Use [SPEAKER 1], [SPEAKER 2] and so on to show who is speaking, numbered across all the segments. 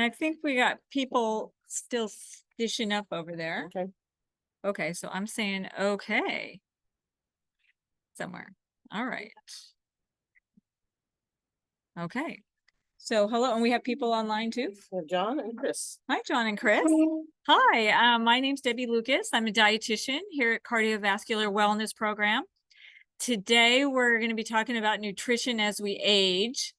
[SPEAKER 1] I think we got people still dishing up over there.
[SPEAKER 2] Okay.
[SPEAKER 1] Okay, so I'm saying okay. Somewhere. All right. Okay. So hello, and we have people online too.
[SPEAKER 2] John and Chris.
[SPEAKER 1] Hi, John and Chris. Hi, my name's Debbie Lucas. I'm a dietitian here at Cardiovascular Wellness Program. Today, we're going to be talking about nutrition as we age.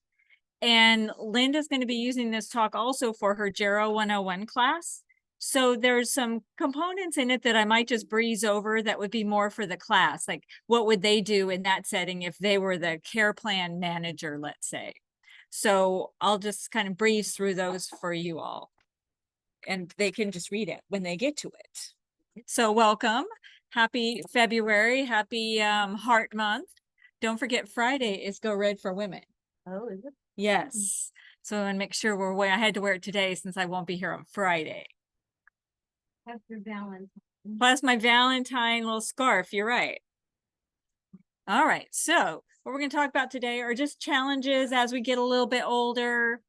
[SPEAKER 1] And Linda's going to be using this talk also for her Gero 101 class. So there's some components in it that I might just breeze over that would be more for the class. Like what would they do in that setting if they were the care plan manager, let's say. So I'll just kind of breeze through those for you all. And they can just read it when they get to it. So welcome. Happy February. Happy Heart Month. Don't forget Friday is Go Red for Women.
[SPEAKER 2] Oh, is it?
[SPEAKER 1] Yes. So and make sure we're wearing, I had to wear it today since I won't be here on Friday.
[SPEAKER 3] That's your Valentine.
[SPEAKER 1] Plus my Valentine little scarf. You're right. All right. So what we're going to talk about today are just challenges as we get a little bit older,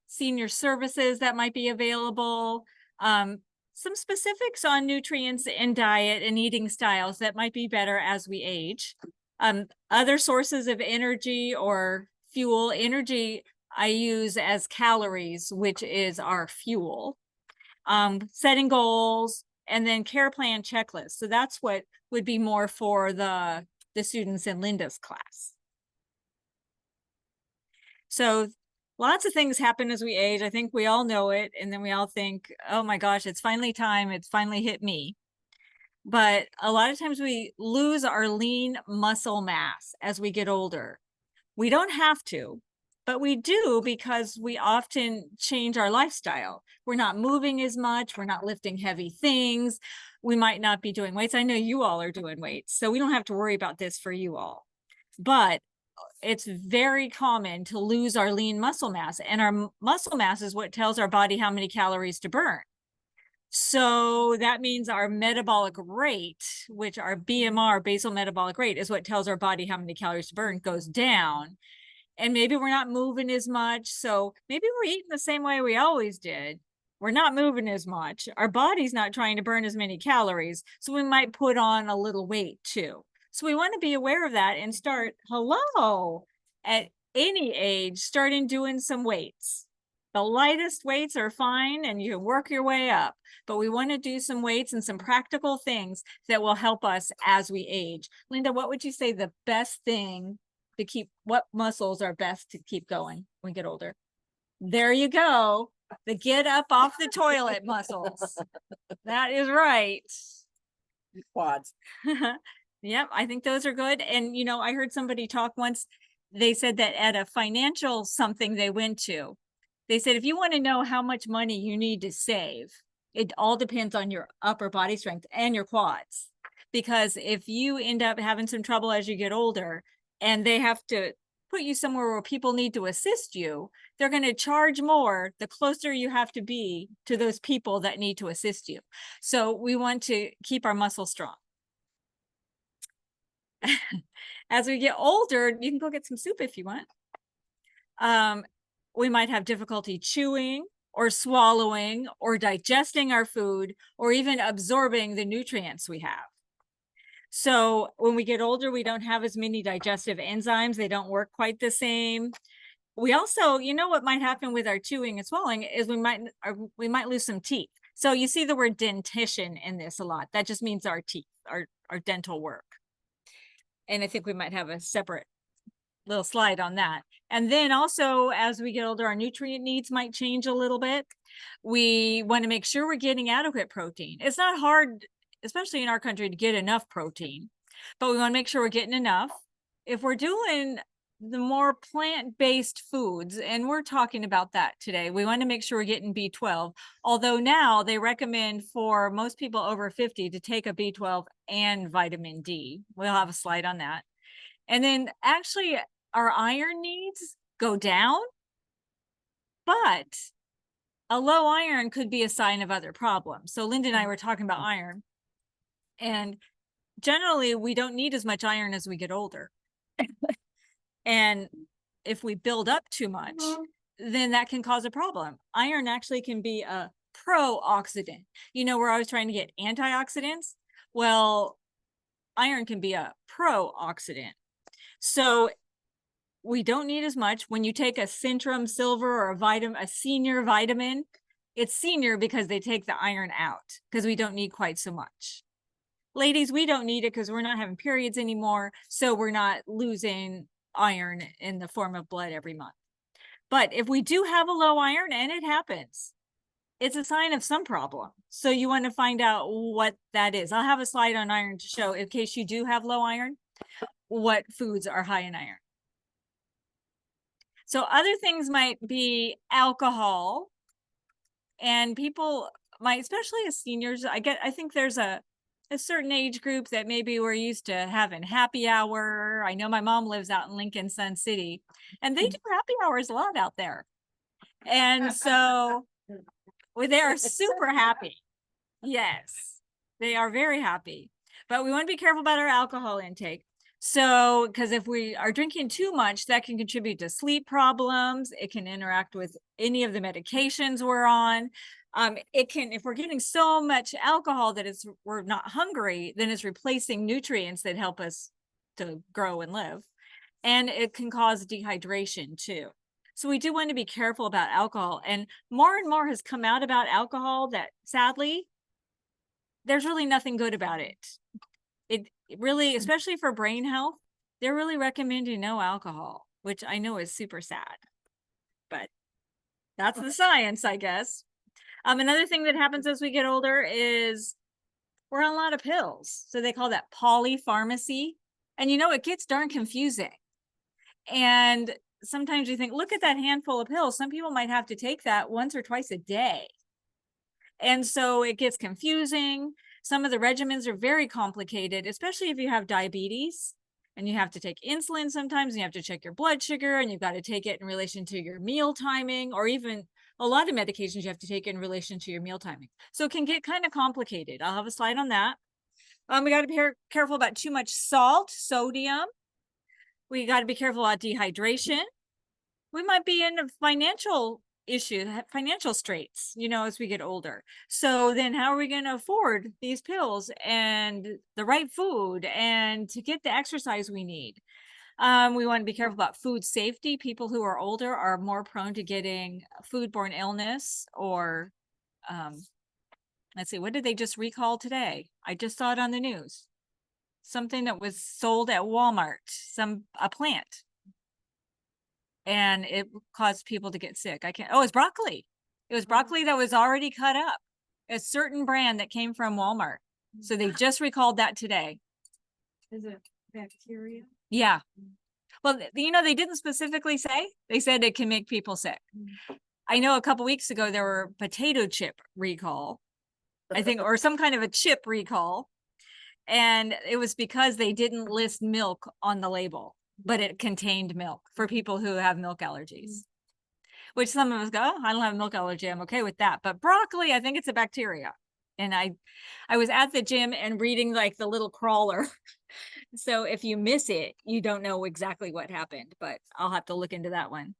[SPEAKER 1] senior services that might be available, some specifics on nutrients and diet and eating styles that might be better as we age. Other sources of energy or fuel. Energy I use as calories, which is our fuel. Setting goals, and then care plan checklist. So that's what would be more for the students in Linda's class. So lots of things happen as we age. I think we all know it. And then we all think, oh my gosh, it's finally time. It's finally hit me. But a lot of times we lose our lean muscle mass as we get older. We don't have to, but we do because we often change our lifestyle. We're not moving as much. We're not lifting heavy things. We might not be doing weights. I know you all are doing weights, so we don't have to worry about this for you all. But it's very common to lose our lean muscle mass, and our muscle mass is what tells our body how many calories to burn. So that means our metabolic rate, which our BMR, basal metabolic rate, is what tells our body how many calories to burn, goes down. And maybe we're not moving as much. So maybe we're eating the same way we always did. We're not moving as much. Our body's not trying to burn as many calories. So we might put on a little weight too. So we want to be aware of that and start, at any age, starting doing some weights. The lightest weights are fine and you can work your way up, but we want to do some weights and some practical things that will help us as we age. Linda, what would you say the best thing to keep, what muscles are best to keep going when we get older? There you go. The get up off the toilet muscles. That is right.
[SPEAKER 2] Quads.
[SPEAKER 1] Yep, I think those are good. And, you know, I heard somebody talk once. They said that at a financial something they went to, they said, if you want to know how much money you need to save, it all depends on your upper body strength and your quads. Because if you end up having some trouble as you get older and they have to put you somewhere where people need to assist you, they're going to charge more the closer you have to be to those people that need to assist you. So we want to keep our muscles strong. As we get older, you can go get some soup if you want. We might have difficulty chewing or swallowing or digesting our food or even absorbing the nutrients we have. So when we get older, we don't have as many digestive enzymes. They don't work quite the same. We also, you know, what might happen with our chewing and swallowing is we might lose some teeth. So you see the word dentition in this a lot. That just means our teeth, our dental work. And I think we might have a separate little slide on that. And then also, as we get older, our nutrient needs might change a little bit. We want to make sure we're getting adequate protein. It's not hard, especially in our country, to get enough protein, but we want to make sure we're getting enough. If we're doing the more plant-based foods, and we're talking about that today, we want to make sure we're getting B12, although now they recommend for most people over 50 to take a B12 and vitamin D. We'll have a slide on that. And then actually our iron needs go down, but a low iron could be a sign of other problems. So Linda and I were talking about iron, and generally we don't need as much iron as we get older. And if we build up too much, then that can cause a problem. Iron actually can be a pro-oxidant. You know, we're always trying to get antioxidants. Well, iron can be a pro-oxidant. So we don't need as much. When you take a Centrum Silver or a senior vitamin, it's senior because they take the iron out because we don't need quite so much. Ladies, we don't need it because we're not having periods anymore. So we're not losing iron in the form of blood every month. But if we do have a low iron, and it happens, it's a sign of some problem. So you want to find out what that is. I'll have a slide on iron to show, in case you do have low iron, what foods are high in iron. So other things might be alcohol, and people might, especially as seniors, I think there's a certain age group that maybe we're used to having happy hour. I know my mom lives out in Lincoln, Sun City, and they do happy hours a lot out there. And so they are super happy. Yes, they are very happy, but we want to be careful about our alcohol intake. So, because if we are drinking too much, that can contribute to sleep problems. It can interact with any of the medications we're on. It can, if we're getting so much alcohol that we're not hungry, then it's replacing nutrients that help us to grow and live. And it can cause dehydration too. So we do want to be careful about alcohol. And more has come out about alcohol that sadly, there's really nothing good about it. It really, especially for brain health, they're really recommending no alcohol, which I know is super sad, but that's the science, I guess. Another thing that happens as we get older is we're on a lot of pills. So they call that polypharmacy. And you know, it gets darn confusing. And sometimes you think, look at that handful of pills. Some people might have to take that once or twice a day. And so it gets confusing. Some of the regimens are very complicated, especially if you have diabetes and you have to take insulin sometimes, and you have to check your blood sugar, and you've got to take it in relation to your meal timing, or even a lot of medications you have to take in relation to your meal timing. So it can get kind of complicated. I'll have a slide on that. We got to be careful about too much salt, sodium. We got to be careful about dehydration. We might be in a financial straits, you know, as we get older. So then how are we going to afford these pills and the right food and to get the exercise we need? We want to be careful about food safety. People who are older are more prone to getting foodborne illness, or let's see, what did they just recall today? I just saw it on the news. Something that was sold at Walmart, a plant. And it caused people to get sick. Oh, it's broccoli. It was broccoli that was already cut up. A certain brand that came from Walmart. So they just recalled that today.
[SPEAKER 3] Is it bacteria?
[SPEAKER 1] Yeah. Well, you know, they didn't specifically say. They said it can make people sick. I know a couple weeks ago, there were potato chip recall, I think, or some kind of a chip recall. And it was because they didn't list milk on the label, but it contained milk for people who have milk allergies, which some of us go, oh, I don't have a milk allergy. I'm okay with that. But broccoli, I think it's a bacteria. And I was at the gym and reading like the little crawler. So if you miss it, you don't know exactly what happened, but I'll have to look into that one.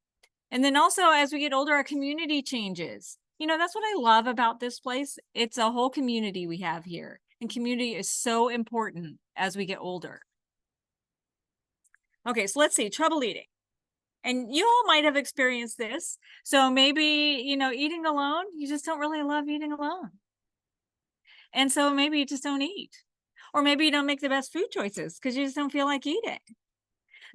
[SPEAKER 1] And then also, as we get older, our community changes. You know, that's what I love about this place. It's a whole community we have here. And community is so important as we get older. Okay, so let's see, trouble eating. And you all might have experienced this. So maybe, you know, eating alone, you just don't really love eating alone. And so maybe you just don't eat. Or maybe you don't make the best food choices because you just don't feel like eating.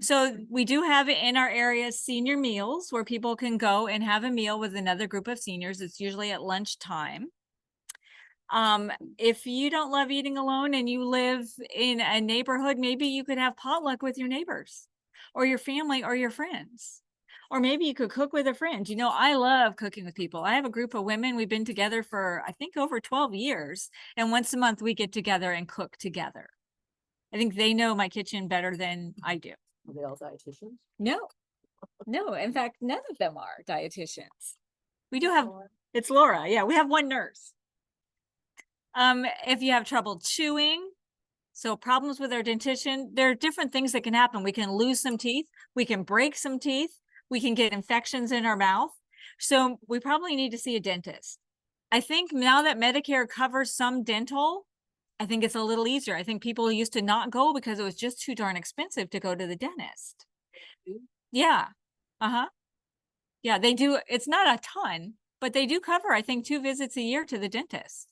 [SPEAKER 1] So we do have in our area senior meals where people can go and have a meal with another group of seniors. It's usually at lunchtime. If you don't love eating alone and you live in a neighborhood, maybe you could have potluck with your neighbors or your family or your friends. Or maybe you could cook with a friend. You know, I love cooking with people. I have a group of women. We've been together for, I think, over 12 years. And once a month, we get together and cook together. I think they know my kitchen better than I do.
[SPEAKER 2] Are they all dietitians?
[SPEAKER 1] No. In fact, none of them are dietitians. We do have, it's Laura. Yeah, we have one nurse. If you have trouble chewing, so problems with our dentition, there are different things that can happen. We can lose some teeth. We can break some teeth. We can get infections in our mouth. So we probably need to see a dentist. I think now that Medicare covers some dental, I think it's a little easier. I think people used to not go because it was just too darn expensive to go to the dentist. Yeah. Uh-huh. Yeah, they do. It's not a ton, but they do cover, I think, 2 visits a year to the dentist.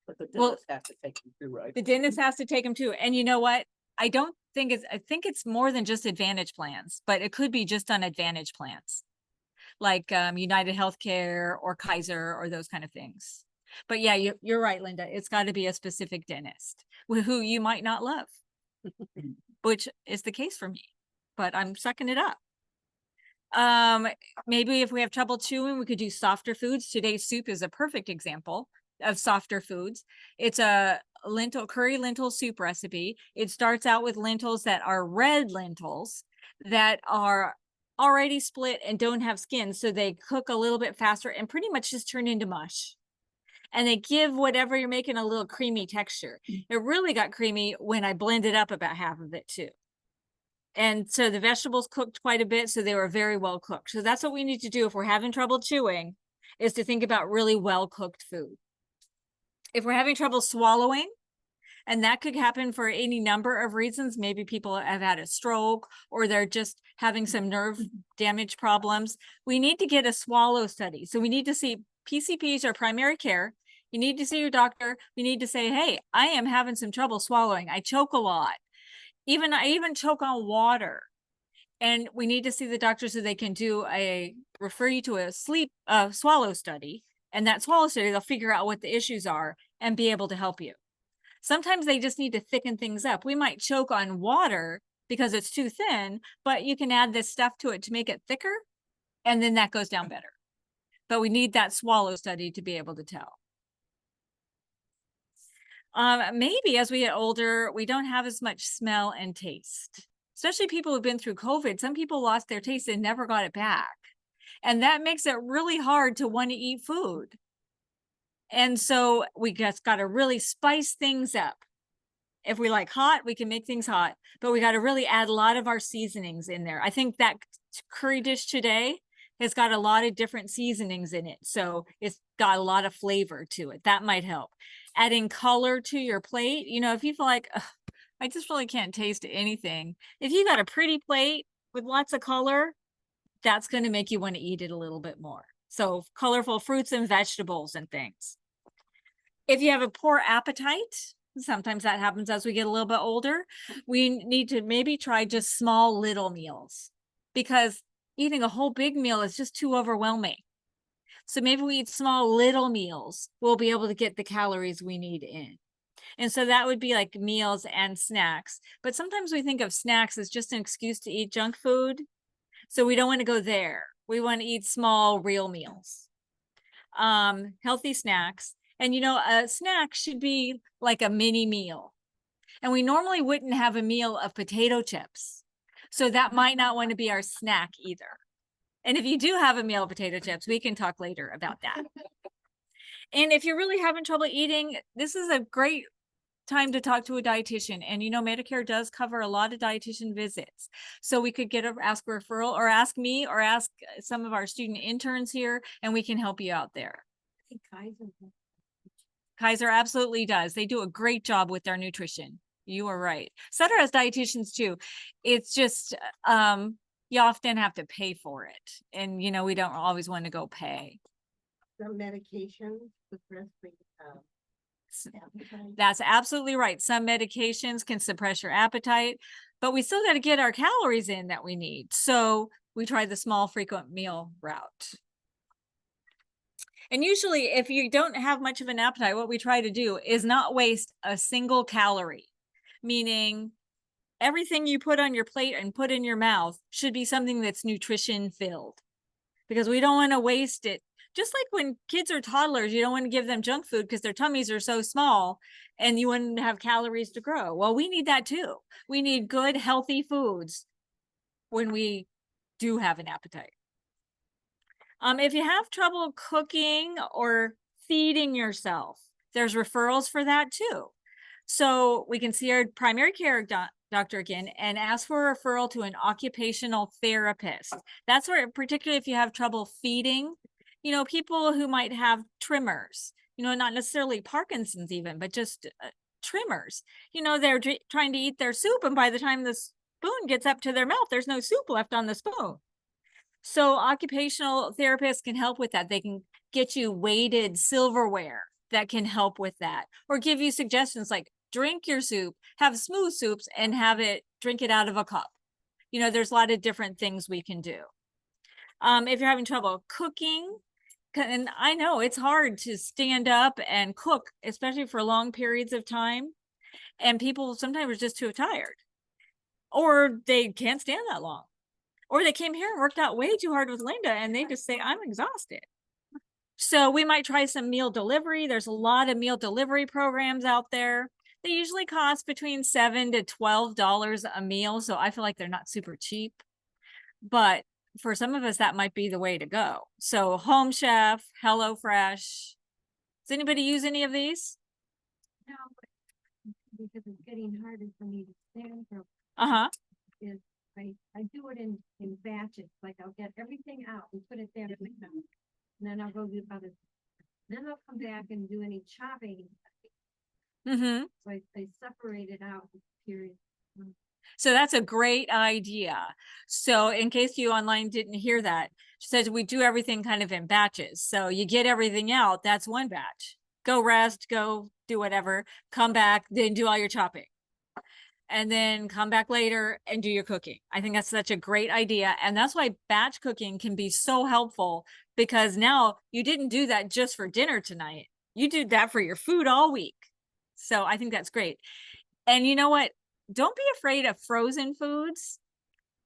[SPEAKER 2] But the
[SPEAKER 1] Well,
[SPEAKER 2] dentist has to take you through, right?
[SPEAKER 1] The dentist has to take them too. And you know what? I think it's more than just Advantage plans, but it could be just on Advantage plans, like United Healthcare or Kaiser or those kind of things. But yeah, you're right, Linda. It's got to be a specific dentist who you might not love, which is the case for me, but I'm sucking it up. Maybe if we have trouble chewing, we could do softer foods. Today's soup is a perfect example of softer foods. It's a curry lentil soup recipe. It starts out with lentils that are red lentils that are already split and don't have skin. So they cook a little bit faster and pretty much just turn into mush. And they give whatever you're making a little creamy texture. It really got creamy when I blended up about half of it too. And so the vegetables cooked quite a bit, so they were very well cooked. So that's what we need to do if we're having trouble chewing, is to think about really well cooked food. If we're having trouble swallowing, and that could happen for any number of reasons, maybe people have had a stroke or they're just having some nerve damage problems, we need to get a swallow study. So we need to see PCPs or primary care. You need to see your doctor. We need to say, hey, I am having some trouble swallowing. I choke a lot. I even choke on water, and we need to see the doctor so they can refer you to a swallow study. And that swallow study, they'll figure out what the issues are and be able to help you. Sometimes they just need to thicken things up. We might choke on water because it's too thin, but you can add this stuff to it to make it thicker, and then that goes down better. But we need that swallow study to be able to tell. Maybe as we get older, we don't have as much smell and taste, especially people who've been through COVID. Some people lost their taste and never got it back. And that makes it really hard to want to eat food. And so we just got to really spice things up. If we like hot, we can make things hot, but we got to really add a lot of our seasonings in there. I think that curry dish today has got a lot of different seasonings in it. So it's got a lot of flavor to it. That might help. Adding color to your plate. You know, if you feel like, I just really can't taste anything. If you got a pretty plate with lots of color, that's going to make you want to eat it a little bit more. So colorful fruits and vegetables and things. If you have a poor appetite, sometimes that happens as we get a little bit older, we need to maybe try just small little meals, because eating a whole big meal is just too overwhelming. So maybe we eat small little meals. We'll be able to get the calories we need in. And so that would be like meals and snacks. But sometimes we think of snacks as just an excuse to eat junk food. So we don't want to go there. We want to eat small, real meals. Healthy snacks. And you know, a snack should be like a mini meal. And we normally wouldn't have a meal of potato chips. So that might not want to be our snack either. And if you do have a meal of potato chips, we can talk later about that. And if you're really having trouble eating, this is a great time to talk to a dietitian. And you know, Medicare does cover a lot of dietitian visits. So we could ask a referral, or ask me, or ask some of our student interns here, and we can help you out there.
[SPEAKER 3] I think
[SPEAKER 1] Kaiser absolutely does. They do a great job with their nutrition. You are right. Sutter has dietitians too. It's just, you often have to pay for it. And, you know, we don't always want to go pay.
[SPEAKER 3] some medications suppress the appetite.
[SPEAKER 1] That's absolutely right. Some medications can suppress your appetite, but we still got to get our calories in that we need. So we try the small frequent meal route. And usually if you don't have much of an appetite, what we try to do is not waste a single calorie, meaning everything you put on your plate and put in your mouth should be something that's nutrition filled, because we don't want to waste it. Just like when kids are toddlers, you don't want to give them junk food because their tummies are so small and you wouldn't have calories to grow. Well, we need that too. We need good, healthy foods when we do have an appetite. If you have trouble cooking or feeding yourself, there's referrals for that too. So we can see our primary care doctor again and ask for a referral to an occupational therapist. That's where, particularly if you have trouble feeding, you know, people who might have tremors, you know, not necessarily Parkinson's even, but just tremors. You know, they're trying to eat their soup, and by the time the spoon gets up to their mouth, there's no soup left on the spoon. So occupational therapists can help with that. They can get you weighted silverware that can help with that, or give you suggestions like drink your soup, have smooth soups, and drink it out of a cup. You know, there's a lot of different things we can do. If you're having trouble cooking, and I know it's hard to stand up and cook, especially for long periods of time. And people sometimes are just too tired, or they can't stand that long, or they came here and worked out way too hard with Linda and they just say, I'm exhausted. So we might try some meal delivery. There's a lot of meal delivery programs out there. They usually cost between $7 to $12 a meal. So I feel like they're not super cheap, but for some of us, that might be the way to go. So Home Chef, HelloFresh. Does anybody use any of these?
[SPEAKER 3] No, but because it's getting harder for me to stand for,
[SPEAKER 1] Uh-huh.
[SPEAKER 3] is I do it in batches, like I'll get everything out and put it there. And then I'll go do other, then I'll come back and do any chopping.
[SPEAKER 1] Mm-hmm.
[SPEAKER 3] So I separate it out period.
[SPEAKER 1] So that's a great idea. So in case you online didn't hear that, she says we do everything kind of in batches. So you get everything out, that's one batch. Go rest, go do whatever, come back, then do all your chopping. And then come back later and do your cooking. I think that's such a great idea. And that's why batch cooking can be so helpful, because now you didn't do that just for dinner tonight. You did that for your food all week. So I think that's great. And you know what? Don't be afraid of frozen foods.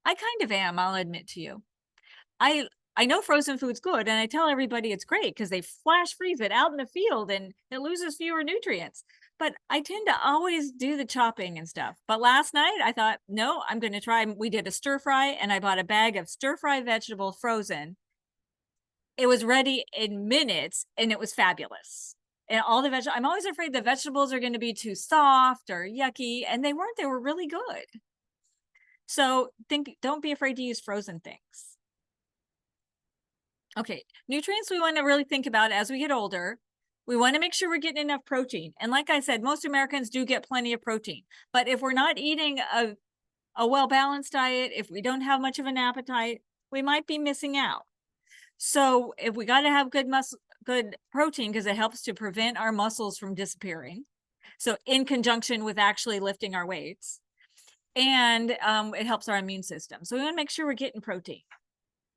[SPEAKER 1] I kind of am, I'll admit to you. I know frozen food's good, and I tell everybody it's great because they flash freeze it out in the field and it loses fewer nutrients. But I tend to always do the chopping and stuff. But last night I thought, no, I'm going to try. We did a stir fry and I bought a bag of stir fry vegetables frozen. It was ready in minutes and it was fabulous. And all the vegetables, I'm always afraid the vegetables are going to be too soft or yucky, and they weren't. They were really good. So don't be afraid to use frozen things. Okay, nutrients we want to really think about as we get older. We want to make sure we're getting enough protein. And like I said, most Americans do get plenty of protein. But if we're not eating a well-balanced diet, if we don't have much of an appetite, we might be missing out. So if we got to have good protein, because it helps to prevent our muscles from disappearing. So in conjunction with actually lifting our weights, and it helps our immune system. So we want to make sure we're getting protein.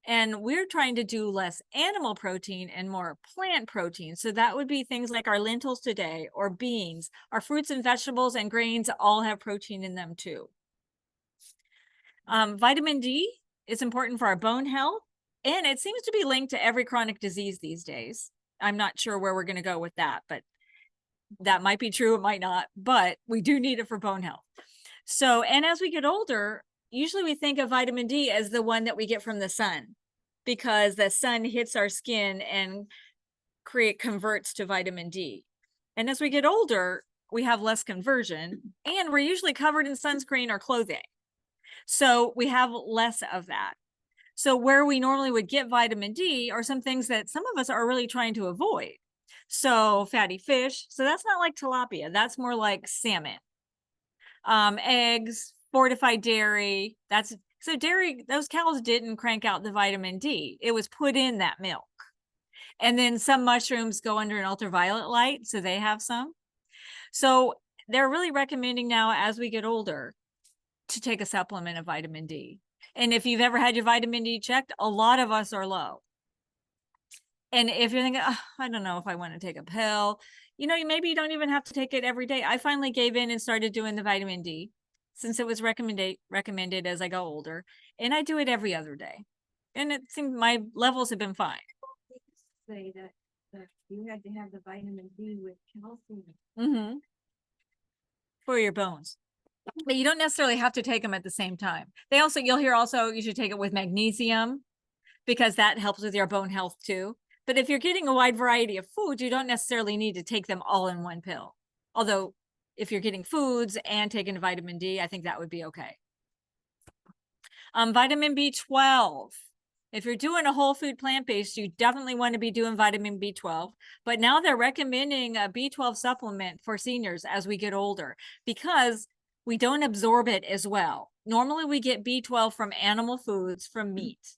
[SPEAKER 1] And we're trying to do less animal protein and more plant protein. So that would be things like our lentils today, or beans. Our fruits and vegetables and grains all have protein in them too. Vitamin D is important for our bone health, and it seems to be linked to every chronic disease these days. I'm not sure where we're going to go with that, but that might be true, it might not, but we do need it for bone health. So, and as we get older, usually we think of vitamin D as the one that we get from the sun, because the sun hits our skin and converts to vitamin D. And as we get older, we have less conversion, and we're usually covered in sunscreen or clothing. So we have less of that. So where we normally would get vitamin D are some things that some of us are really trying to avoid. So fatty fish. So that's not like tilapia. That's more like salmon. Eggs, fortified dairy. So dairy, those cows didn't crank out the vitamin D. It was put in that milk. And then some mushrooms go under an ultraviolet light, so they have some. So they're really recommending now, as we get older, to take a supplement of vitamin D. And if you've ever had your vitamin D checked, a lot of us are low. And if you're thinking, oh, I don't know if I want to take a pill, you know, maybe you don't even have to take it every day. I finally gave in and started doing the vitamin D since it was recommended as I go older. And I do it every other day. And it seems my levels have been fine.
[SPEAKER 3] Say that you had to have the vitamin D with calcium.
[SPEAKER 1] Mm-hmm. For your bones. But you don't necessarily have to take them at the same time. You'll hear also you should take it with magnesium, because that helps with your bone health too. But if you're getting a wide variety of foods, you don't necessarily need to take them all in one pill. Although if you're getting foods and taking vitamin D, I think that would be okay. Vitamin B12. If you're doing a whole food plant-based, you definitely want to be doing vitamin B12. But now they're recommending a B12 supplement for seniors as we get older because we don't absorb it as well. Normally we get B12 from animal foods, from meat.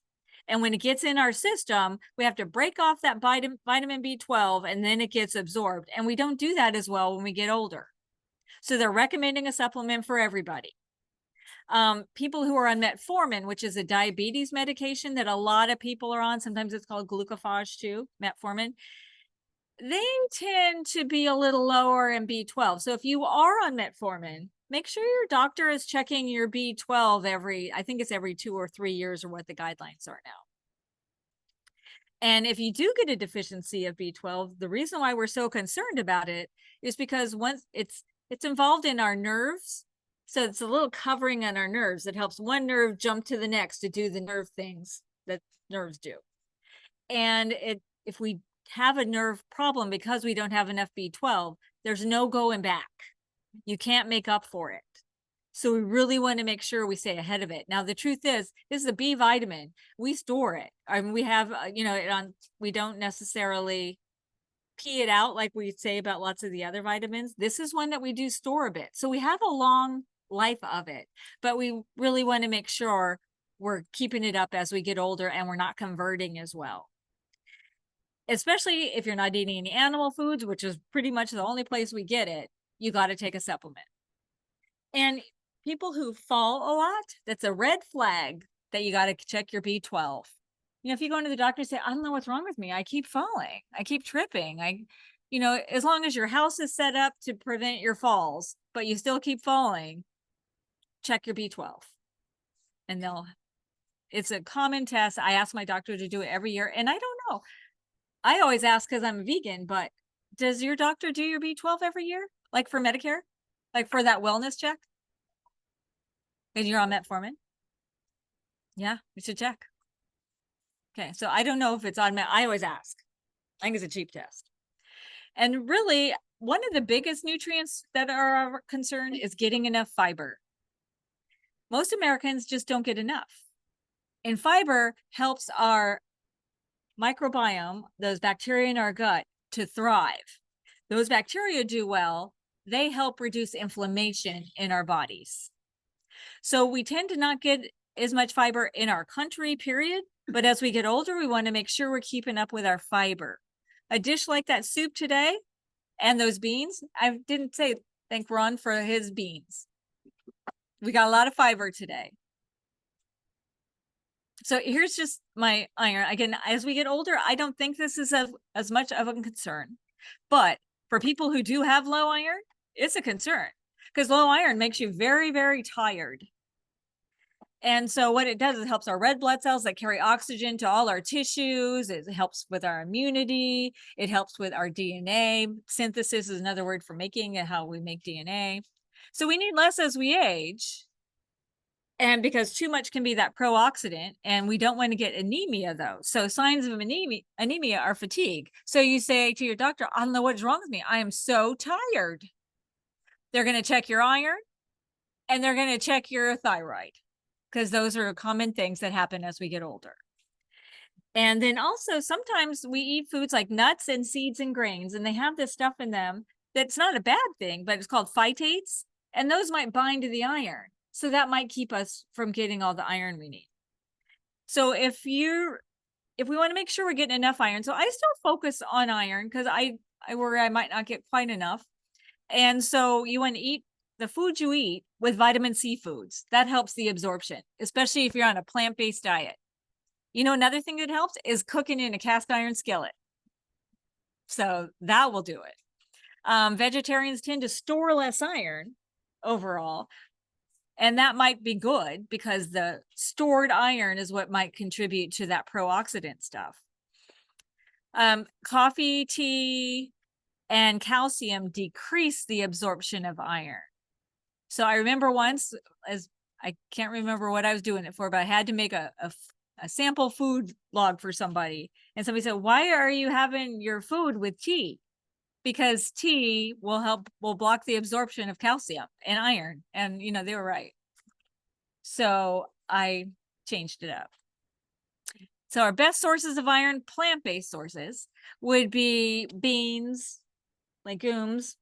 [SPEAKER 1] And when it gets in our system, we have to break off that vitamin B12 and then it gets absorbed. And we don't do that as well when we get older. So they're recommending a supplement for everybody. People who are on metformin, which is a diabetes medication that a lot of people are on, sometimes it's called glucophage too, metformin, they tend to be a little lower in B12. So if you are on metformin, make sure your doctor is checking your B12 I think it's every 2 or 3 years or what the guidelines are now. And if you do get a deficiency of B12, the reason why we're so concerned about it is because once it's involved in our nerves. So it's a little covering on our nerves that helps one nerve jump to the next to do the nerve things that nerves do. And if we have a nerve problem because we don't have enough B12, there's no going back. You can't make up for it. So we really want to make sure we stay ahead of it. Now, the truth is, this is a B vitamin. We store it. I mean, we have, we don't necessarily pee it out like we say about lots of the other vitamins. This is one that we do store a bit. So we have a long life of it, but we really want to make sure we're keeping it up as we get older and we're not converting as well. Especially if you're not eating any animal foods, which is pretty much the only place we get it, you got to take a supplement. And people who fall a lot, that's a red flag that you got to check your B12. If you go into the doctor and say, I don't know what's wrong with me. I keep falling. I keep tripping. As long as your house is set up to prevent your falls, but you still keep falling, check your B12. And it's a common test. I ask my doctor to do it every year. And I don't know. I always ask because I'm a vegan, but does your doctor do your B12 every year? Like for Medicare? Like for that wellness check? Because you're on metformin? Yeah, you should check. Okay, so I don't know if it's on I always ask. I think it's a cheap test. And really, one of the biggest nutrients that are a concern is getting enough fiber. Most Americans just don't get enough. And fiber helps our microbiome, those bacteria in our gut, to thrive. Those bacteria do well. They help reduce inflammation in our bodies. So we tend to not get as much fiber in our country, period. But as we get older, we want to make sure we're keeping up with our fiber. A dish like that soup today and those beans, I didn't say thank Ron for his beans. We got a lot of fiber today. So here's just my iron. Again, as we get older, I don't think this is as much of a concern. But for people who do have low iron, it's a concern because low iron makes you very, very tired. And so what it does is it helps our red blood cells that carry oxygen to all our tissues. It helps with our immunity. It helps with our DNA. Synthesis is another word for making and how we make DNA. So we need less as we age. And because too much can be that pro-oxidant, and we don't want to get anemia though. So signs of anemia are fatigue. So you say to your doctor, I don't know what's wrong with me. I am so tired. They're going to check your iron and they're going to check your thyroid, because those are common things that happen as we get older. And then also sometimes we eat foods like nuts and seeds and grains, and they have this stuff in them that's not a bad thing, but it's called phytates, and those might bind to the iron. So that might keep us from getting all the iron we need. So if we want to make sure we're getting enough iron, so I still focus on iron because I worry I might not get quite enough. And so you want to eat the food you eat with vitamin C foods. That helps the absorption, especially if you're on a plant-based diet. Another thing that helps is cooking in a cast iron skillet. So that will do it. Vegetarians tend to store less iron overall, and that might be good because the stored iron is what might contribute to that pro-oxidant stuff. Coffee, tea, and calcium decrease the absorption of iron. So I remember once, I can't remember what I was doing it for, but I had to make a sample food log for somebody. And somebody said, why are you having your food with tea? because tea will block the absorption of calcium and iron. And, you know, they were right. So I changed it up. So our best sources of iron, plant-based sources, would be beans, legumes,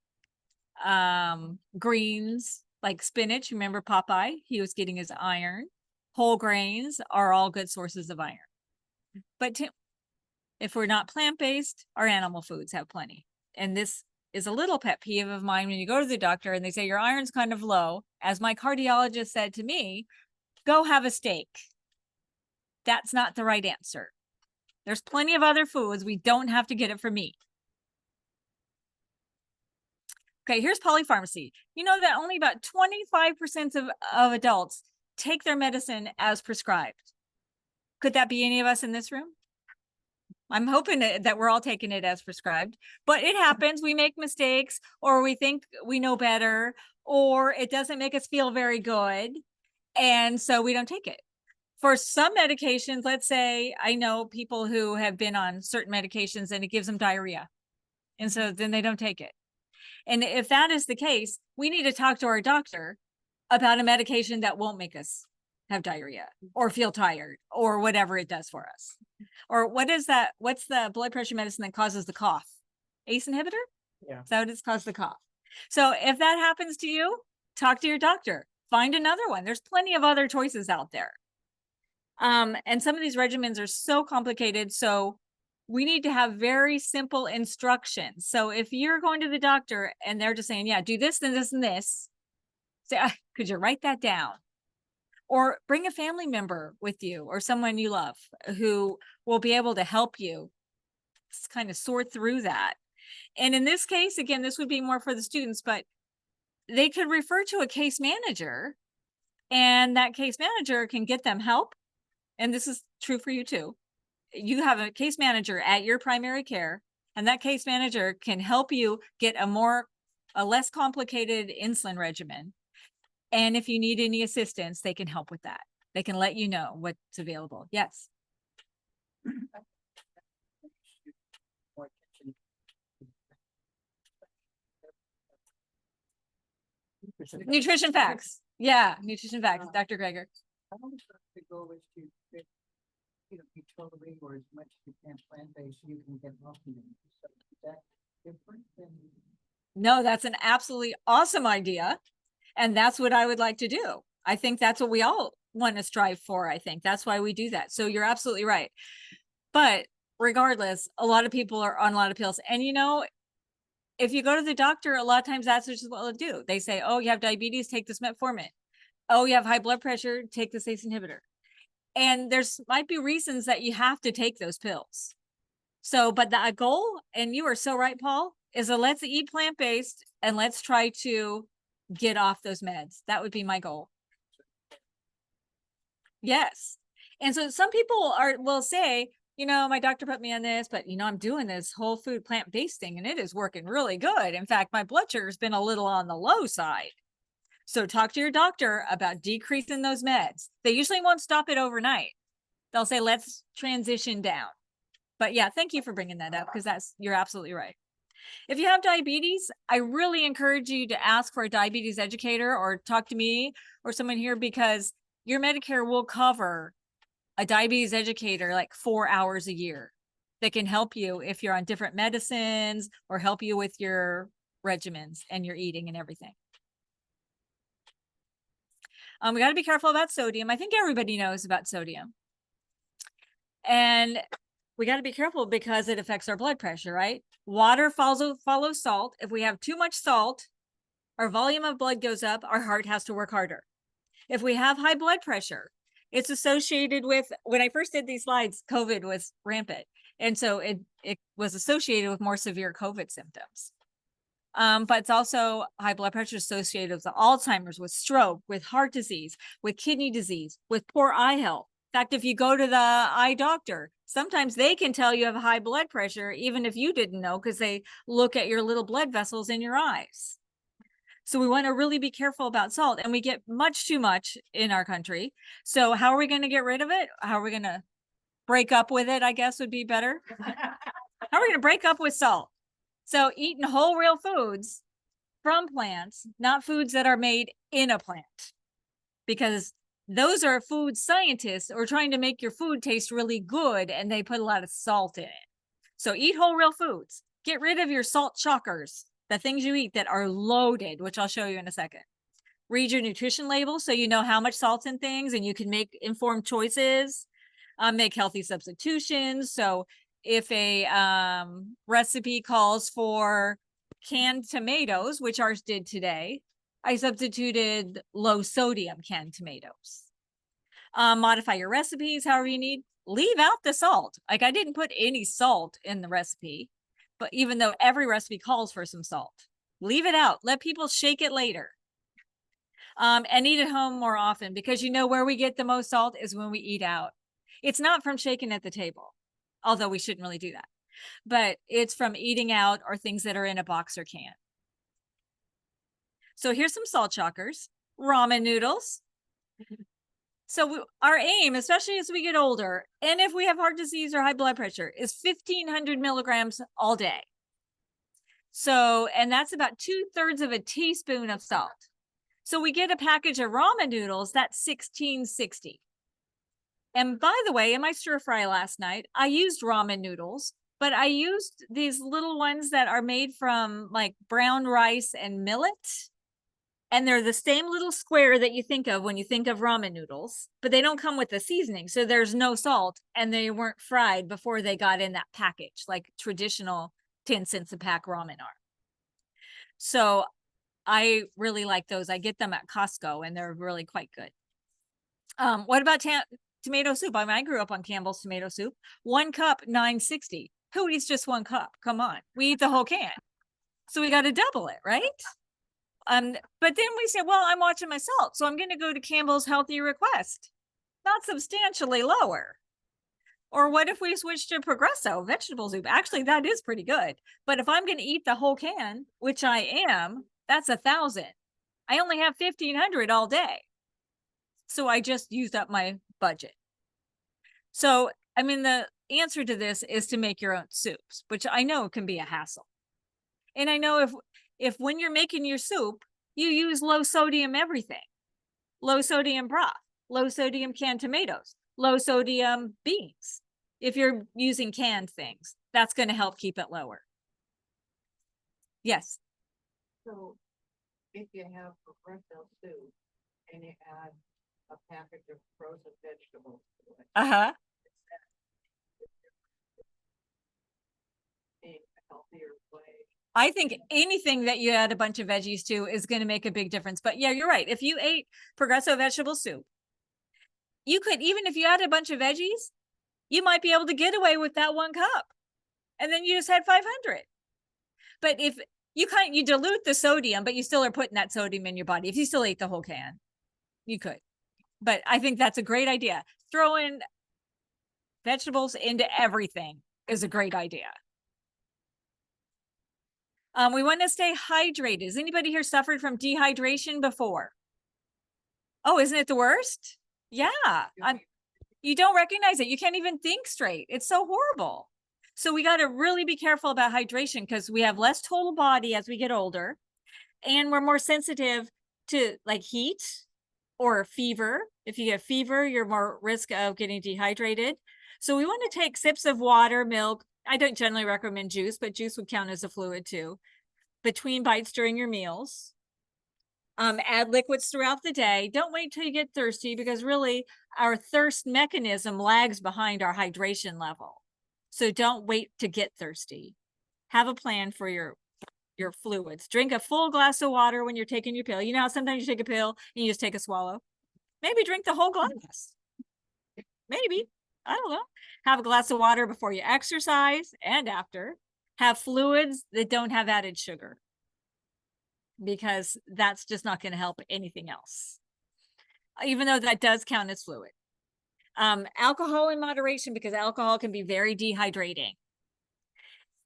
[SPEAKER 1] greens like spinach. Remember Popeye? He was getting his iron. Whole grains are all good sources of iron. But if we're not plant-based, our animal foods have plenty. And this is a little pet peeve of mine when you go to the doctor and they say your iron's kind of low. As my cardiologist said to me, go have a steak. That's not the right answer. There's plenty of other foods. We don't have to get it from meat. Okay, here's polypharmacy. You know that only about 25% of adults take their medicine as prescribed. Could that be any of us in this room? I'm hoping that we're all taking it as prescribed, but it happens. We make mistakes, or we think we know better, or it doesn't make us feel very good. And so we don't take it. For some medications, let's say I know people who have been on certain medications and it gives them diarrhea. And so then they don't take it. And if that is the case, we need to talk to our doctor about a medication that won't make us have diarrhea or feel tired or whatever it does for us. Or what's the blood pressure medicine that causes the cough? ACE inhibitor?
[SPEAKER 2] Yeah.
[SPEAKER 1] Is that what it's caused the cough? So if that happens to you, talk to your doctor, find another one. There's plenty of other choices out there. And some of these regimens are so complicated. So we need to have very simple instructions. So if you're going to the doctor and they're just saying, yeah, do this, then this, and this, say, could you write that down? Or bring a family member with you or someone you love who will be able to help you kind of sort through that. And in this case, again, this would be more for the students, but they could refer to a case manager, and that case manager can get them help. And this is true for you too. You have a case manager at your primary care, and that case manager can help you get a less complicated insulin regimen. And if you need any assistance, they can help with that. They can let you know what's available. Yes. Nutrition facts. Yeah, nutrition facts. Dr. Greger.
[SPEAKER 4] I always thought the goal is to fit, be totally or as much as you can plant-based, you can get healthy. So is that different than?
[SPEAKER 1] No, that's an absolutely awesome idea. And that's what I would like to do. I think that's what we all want to strive for. I think that's why we do that. So you're absolutely right. But regardless, a lot of people are on a lot of pills. And if you go to the doctor, a lot of times that's just what they'll do. They say, oh, you have diabetes, take this metformin. Oh, you have high blood pressure, take this ACE inhibitor. And there's might be reasons that you have to take those pills. So, but the goal, and you are so right, Paul, is let's eat plant-based and let's try to get off those meds. That would be my goal. Yes. And so some people will say, my doctor put me on this, but I'm doing this whole food plant-based thing and it is working really good. In fact, my blood sugar has been a little on the low side. So talk to your doctor about decreasing those meds. They usually won't stop it overnight. They'll say, let's transition down. But yeah, thank you for bringing that up because you're absolutely right. If you have diabetes, I really encourage you to ask for a diabetes educator or talk to me or someone here, because your Medicare will cover a diabetes educator like 4 hours a year that can help you if you're on different medicines or help you with your regimens and your eating and everything. We got to be careful about sodium. I think everybody knows about sodium. And we got to be careful because it affects our blood pressure, right? Water follows salt. If we have too much salt, our volume of blood goes up, our heart has to work harder. If we have high blood pressure, it's associated with, when I first did these slides, COVID was rampant. And so it was associated with more severe COVID symptoms. But it's also high blood pressure associated with Alzheimer's, with stroke, with heart disease, with kidney disease, with poor eye health. In fact, if you go to the eye doctor, sometimes they can tell you have high blood pressure, even if you didn't know, because they look at your little blood vessels in your eyes. So we want to really be careful about salt, and we get much too much in our country. So how are we going to get rid of it? How are we going to break up with it, I guess would be better. How are we going to break up with salt? So eating whole real foods from plants, not foods that are made in a plant, because those are food scientists who are trying to make your food taste really good and they put a lot of salt in it. So eat whole real foods. Get rid of your salt shockers, the things you eat that are loaded, which I'll show you in a second. Read your nutrition label so you know how much salt's in things and you can make informed choices. Make healthy substitutions. So if a recipe calls for canned tomatoes, which ours did today, I substituted low sodium canned tomatoes. Modify your recipes however you need. Leave out the salt. Like I didn't put any salt in the recipe, but even though every recipe calls for some salt, leave it out. Let people shake it later. And eat at home more often, because you know where we get the most salt is when we eat out. It's not from shaking at the table, although we shouldn't really do that, but it's from eating out or things that are in a box or can. So here's some salt shockers. Ramen noodles. So our aim, especially as we get older, and if we have heart disease or high blood pressure, is 1,500 milligrams all day. So, and that's about 2/3 of a teaspoon of salt. So we get a package of ramen noodles, that's 1660. And by the way, in my stir fry last night, I used ramen noodles, but I used these little ones that are made from like brown rice and millet. And they're the same little square that you think of when you think of ramen noodles, but they don't come with the seasoning. So there's no salt and they weren't fried before they got in that package, like traditional 10 cents a pack ramen are. So I really like those. I get them at Costco and they're really quite good. What about tomato soup? I mean, I grew up on Campbell's tomato soup. 1 cup, $9.60. Who eats just 1 cup? Come on. We eat the whole can. So we got to double it, right? But then we say, well, I'm watching my salt, so I'm going to go to Campbell's Healthy Request. Not substantially lower. Or what if we switch to Progresso vegetable soup? Actually, that is pretty good. But if I'm going to eat the whole can, which I am, that's 1,000. I only have 1,500 all day. So I just used up my budget. So, I mean, the answer to this is to make your own soups, which I know can be a hassle. And I know if when you're making your soup, you use low sodium everything, low sodium broth, low sodium canned tomatoes, low sodium beans. If you're using canned things, that's going to help keep it lower. Yes.
[SPEAKER 4] So if you have Progresso soup and you add a package of frozen vegetables to it,
[SPEAKER 1] Uh-huh.
[SPEAKER 4] in a healthier way.
[SPEAKER 1] I think anything that you add a bunch of veggies to is going to make a big difference. But yeah, you're right. If you ate Progresso vegetable soup, you could, even if you add a bunch of veggies, you might be able to get away with that 1 cup. And then you just had 500. But if you dilute the sodium, but you still are putting that sodium in your body. If you still ate the whole can, you could. But I think that's a great idea. Throwing vegetables into everything is a great idea. We want to stay hydrated. Has anybody here suffered from dehydration before? Oh, isn't it the worst? Yeah. You don't recognize it. You can't even think straight. It's so horrible. So we got to really be careful about hydration because we have less total body as we get older, and we're more sensitive to like heat or fever. If you have fever, you're more risk of getting dehydrated. So we want to take sips of water, milk. I don't generally recommend juice, but juice would count as a fluid too, between bites during your meals. Add liquids throughout the day. Don't wait till you get thirsty, because really our thirst mechanism lags behind our hydration level. So don't wait to get thirsty. Have a plan for your fluids. Drink a full glass of water when you're taking your pill. You know how sometimes you take a pill and you just take a swallow? Maybe drink the whole glass. Maybe. I don't know. Have a glass of water before you exercise and after. Have fluids that don't have added sugar, because that's just not going to help anything else, even though that does count as fluid. Alcohol in moderation, because alcohol can be very dehydrating.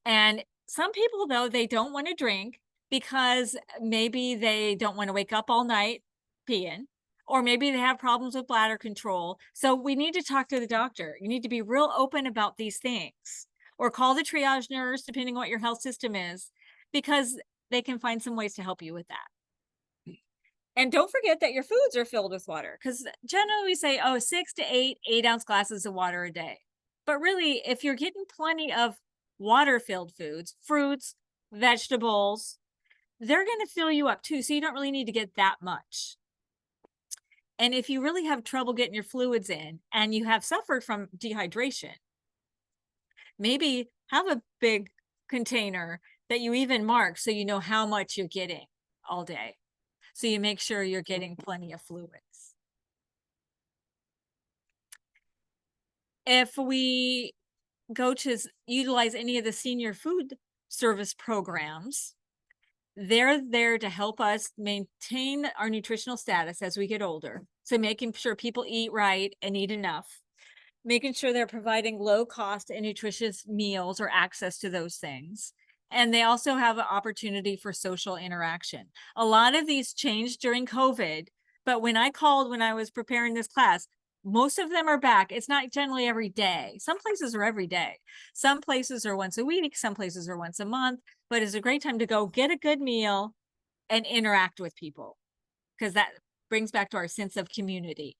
[SPEAKER 1] And some people, though, they don't want to drink because maybe they don't want to wake up all night peeing, or maybe they have problems with bladder control. So we need to talk to the doctor. You need to be real open about these things, or call the triage nurse, depending on what your health system is, because they can find some ways to help you with that. And don't forget that your foods are filled with water, because generally we say, oh, 6 to 8 ounce glasses of water a day. But really, if you're getting plenty of water-filled foods, fruits, vegetables, they're going to fill you up too. So you don't really need to get that much. And if you really have trouble getting your fluids in and you have suffered from dehydration, maybe have a big container that you even mark so you know how much you're getting all day. So you make sure you're getting plenty of fluids. If we go to utilize any of the senior food service programs, they're there to help us maintain our nutritional status as we get older. So making sure people eat right and eat enough, making sure they're providing low cost and nutritious meals or access to those things. And they also have an opportunity for social interaction. A lot of these changed during COVID, but when I called, when I was preparing this class, most of them are back. It's not generally every day. Some places are every day. Some places are once a week. Some places are once a month, but it's a great time to go get a good meal and interact with people, because that brings back to our sense of community.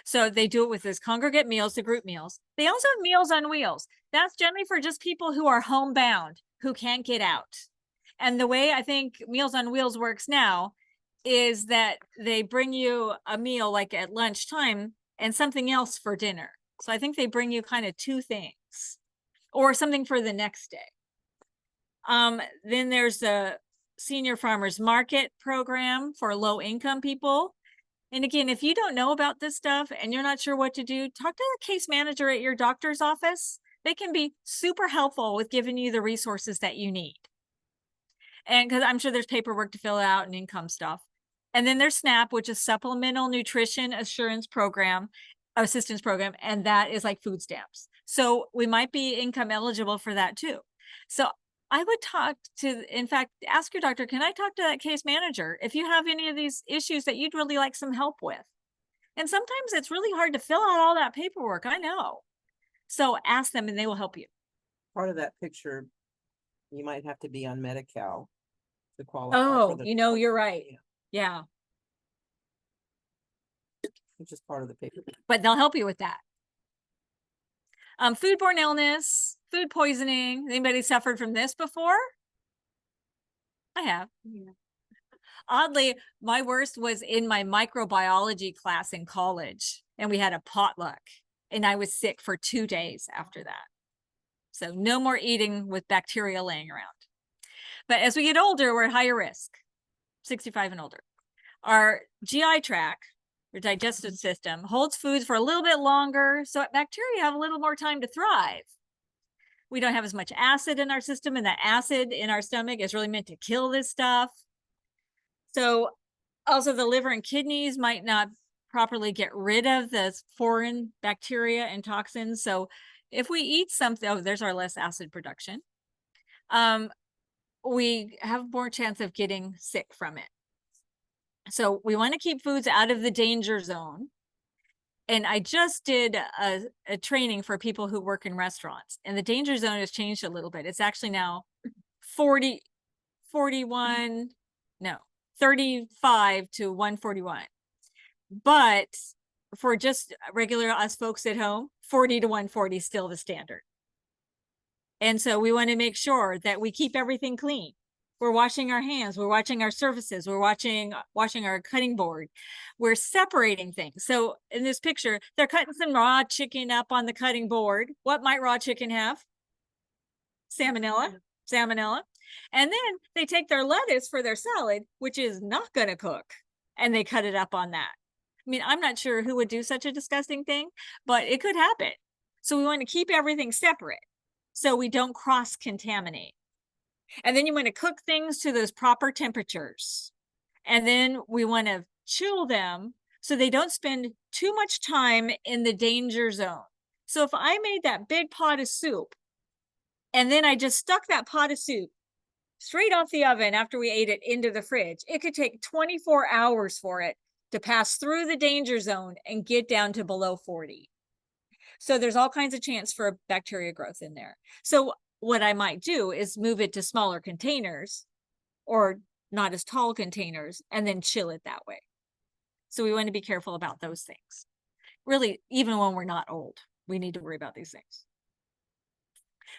[SPEAKER 1] So they do it with this congregate meals to group meals. They also have Meals on Wheels. That's generally for just people who are homebound, who can't get out. And the way I think Meals on Wheels works now is that they bring you a meal like at lunchtime and something else for dinner. So I think they bring you kind of two things or something for the next day. Then there's the Senior Farmers Market program for low income people. And again, if you don't know about this stuff and you're not sure what to do, talk to the case manager at your doctor's office. They can be super helpful with giving you the resources that you need. And because I'm sure there's paperwork to fill out and income stuff. And then there's SNAP, which is Supplemental Nutrition Assistance Program, and that is like food stamps. So we might be income eligible for that too. So I would talk to, in fact, ask your doctor, can I talk to that case manager if you have any of these issues that you'd really like some help with? And sometimes it's really hard to fill out all that paperwork, I know. So ask them and they will help you.
[SPEAKER 5] Part of that picture, you might have to be on Medi-Cal to qualify.
[SPEAKER 1] Oh, you're right. Yeah,
[SPEAKER 5] Which is part of the paper.
[SPEAKER 1] but they'll help you with that. Foodborne illness, food poisoning. Anybody suffered from this before? I have.
[SPEAKER 3] Yeah.
[SPEAKER 1] Oddly, my worst was in my microbiology class in college, and we had a potluck, and I was sick for 2 days after that. So no more eating with bacteria laying around. But as we get older, we're at higher risk, 65 and older. Our GI tract, your digestive system, holds foods for a little bit longer, so bacteria have a little more time to thrive. We don't have as much acid in our system, and that acid in our stomach is really meant to kill this stuff. So also the liver and kidneys might not properly get rid of the foreign bacteria and toxins. So if we eat something, oh, there's our less acid production. We have more chance of getting sick from it. So we want to keep foods out of the danger zone. And I just did a training for people who work in restaurants, and the danger zone has changed a little bit. It's actually now 35 to 141. But for just regular us folks at home, 40 to 140 is still the standard. And so we want to make sure that we keep everything clean. We're washing our hands, we're washing our surfaces, we're washing our cutting board. We're separating things. So in this picture, they're cutting some raw chicken up on the cutting board. What might raw chicken have? Salmonella. And then they take their lettuce for their salad, which is not going to cook, and they cut it up on that. I mean, I'm not sure who would do such a disgusting thing, but it could happen. So we want to keep everything separate so we don't cross-contaminate. And then you want to cook things to those proper temperatures. And then we want to chill them so they don't spend too much time in the danger zone. So if I made that big pot of soup, and then I just stuck that pot of soup straight off the oven after we ate it into the fridge, it could take 24 hours for it to pass through the danger zone and get down to below 40. So there's all kinds of chance for bacteria growth in there. So what I might do is move it to smaller containers or not as tall containers and then chill it that way. So we want to be careful about those things. Really, even when we're not old, we need to worry about these things.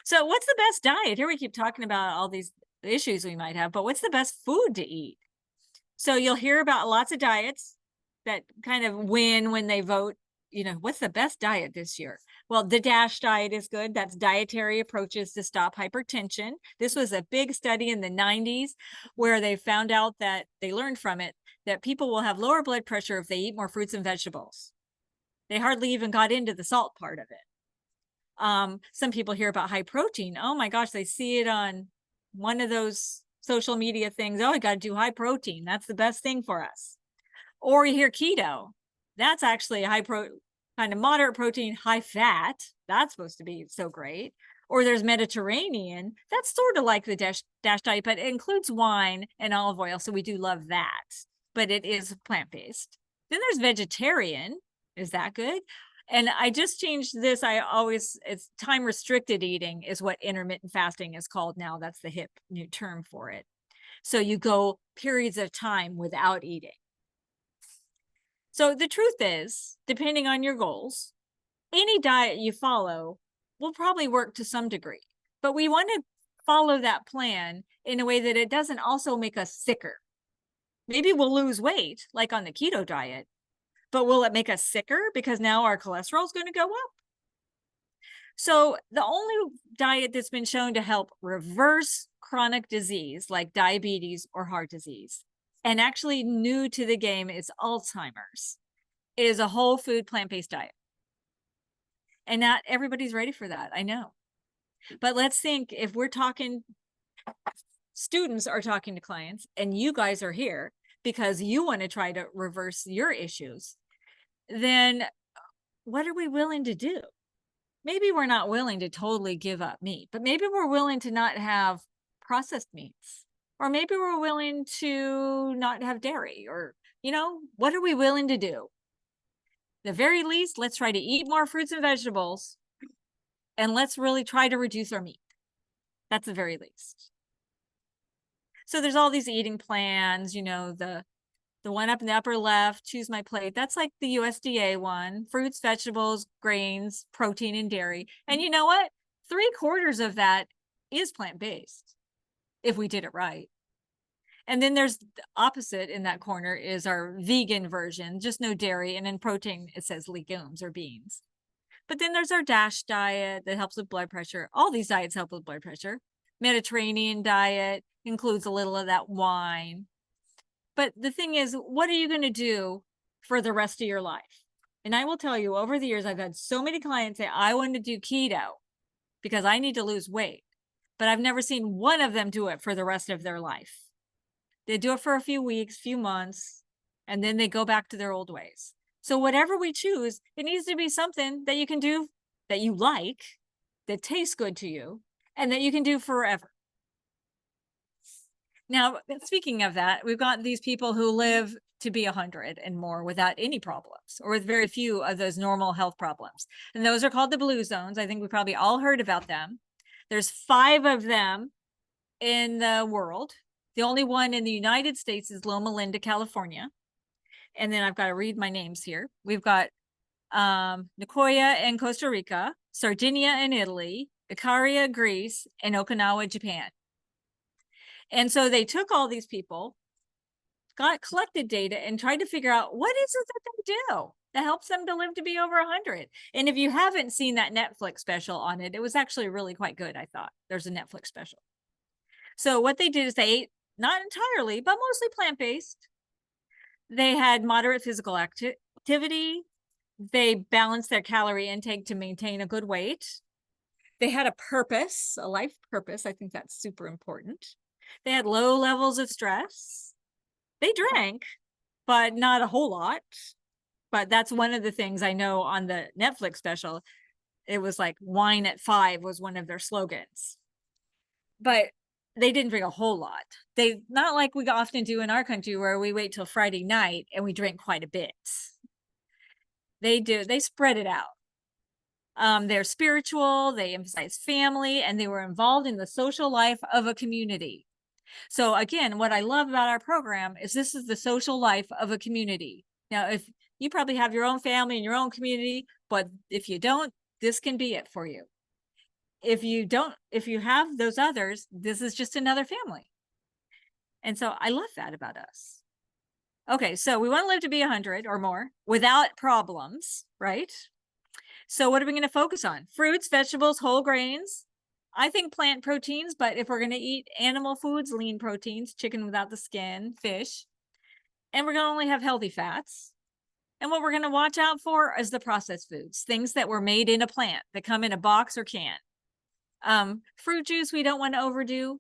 [SPEAKER 1] So what's the best diet? Here we keep talking about all these issues we might have, but what's the best food to eat? So you'll hear about lots of diets that kind of win when they vote. You know, what's the best diet this year? Well, the DASH diet is good. That's dietary approaches to stop hypertension. This was a big study in the 90s where they found out that they learned from it that people will have lower blood pressure if they eat more fruits and vegetables. They hardly even got into the salt part of it. Some people hear about high protein. Oh my gosh, they see it on one of those social media things. Oh, I got to do high protein. That's the best thing for us. Or you hear keto. That's actually a kind of moderate protein, high fat. That's supposed to be so great. Or there's Mediterranean. That's sort of like the DASH diet, but it includes wine and olive oil. So we do love that, but it is plant-based. Then there's vegetarian. Is that good? And I just changed this. It's time restricted eating is what intermittent fasting is called now. That's the hip new term for it. So you go periods of time without eating. So the truth is, depending on your goals, any diet you follow will probably work to some degree, but we want to follow that plan in a way that it doesn't also make us sicker. Maybe we'll lose weight, like on the keto diet, but will it make us sicker because now our cholesterol is going to go up? So the only diet that's been shown to help reverse chronic disease like diabetes or heart disease, and actually new to the game is Alzheimer's, is a whole food plant-based diet. And not everybody's ready for that, I know. But let's think, if we're talking, students are talking to clients and you guys are here because you want to try to reverse your issues, then what are we willing to do? Maybe we're not willing to totally give up meat, but maybe we're willing to not have processed meats, or maybe we're willing to not have dairy, or, you know, what are we willing to do? The very least, let's try to eat more fruits and vegetables, and let's really try to reduce our meat. That's the very least. So there's all these eating plans, you know, the one up in the upper left, choose my plate. That's like the USDA one, fruits, vegetables, grains, protein, and dairy. And you know what? 3/4 of that is plant-based if we did it right. And then there's the opposite in that corner is our vegan version, just no dairy. And in protein, it says legumes or beans. But then there's our DASH diet that helps with blood pressure. All these diets help with blood pressure. Mediterranean diet includes a little of that wine. But the thing is, what are you going to do for the rest of your life? And I will tell you, over the years, I've had so many clients say, I want to do keto because I need to lose weight. But I've never seen one of them do it for the rest of their life. They do it for a few weeks, few months, and then they go back to their old ways. So whatever we choose, it needs to be something that you can do, that you like, that tastes good to you, and that you can do forever. Now, speaking of that, we've got these people who live to be 100 and more without any problems, or with very few of those normal health problems. And those are called the blue zones. I think we probably all heard about them. There's 5 of them in the world. The only one in the United States is Loma Linda, California. And then I've got to read my names here. We've got Nicoya in Costa Rica, Sardinia in Italy, Icaria, Greece, and Okinawa, Japan. And so they took all these people, collected data, and tried to figure out what is it that they do that helps them to live to be over 100. And if you haven't seen that Netflix special on it, it was actually really quite good, I thought. There's a Netflix special. So what they did is they ate, not entirely, but mostly plant-based. They had moderate physical activity. They balanced their calorie intake to maintain a good weight. They had a purpose, a life purpose. I think that's super important. They had low levels of stress. They drank, but not a whole lot. But that's one of the things I know on the Netflix special. It was like wine at 5 was one of their slogans. But they didn't drink a whole lot. They, not like we often do in our country where we wait till Friday night and we drink quite a bit. They spread it out. They're spiritual, they emphasize family, and they were involved in the social life of a community. So again, what I love about our program is this is the social life of a community. Now, if you probably have your own family and your own community, but if you don't, this can be it for you. If you don't, if you have those others, this is just another family. And so I love that about us. Okay, so we want to live to be 100 or more without problems, right? So what are we going to focus on? Fruits, vegetables, whole grains. I think plant proteins, but if we're going to eat animal foods, lean proteins, chicken without the skin, fish, and we're going to only have healthy fats. And what we're going to watch out for is the processed foods, things that were made in a plant that come in a box or can. Fruit juice, we don't want to overdo.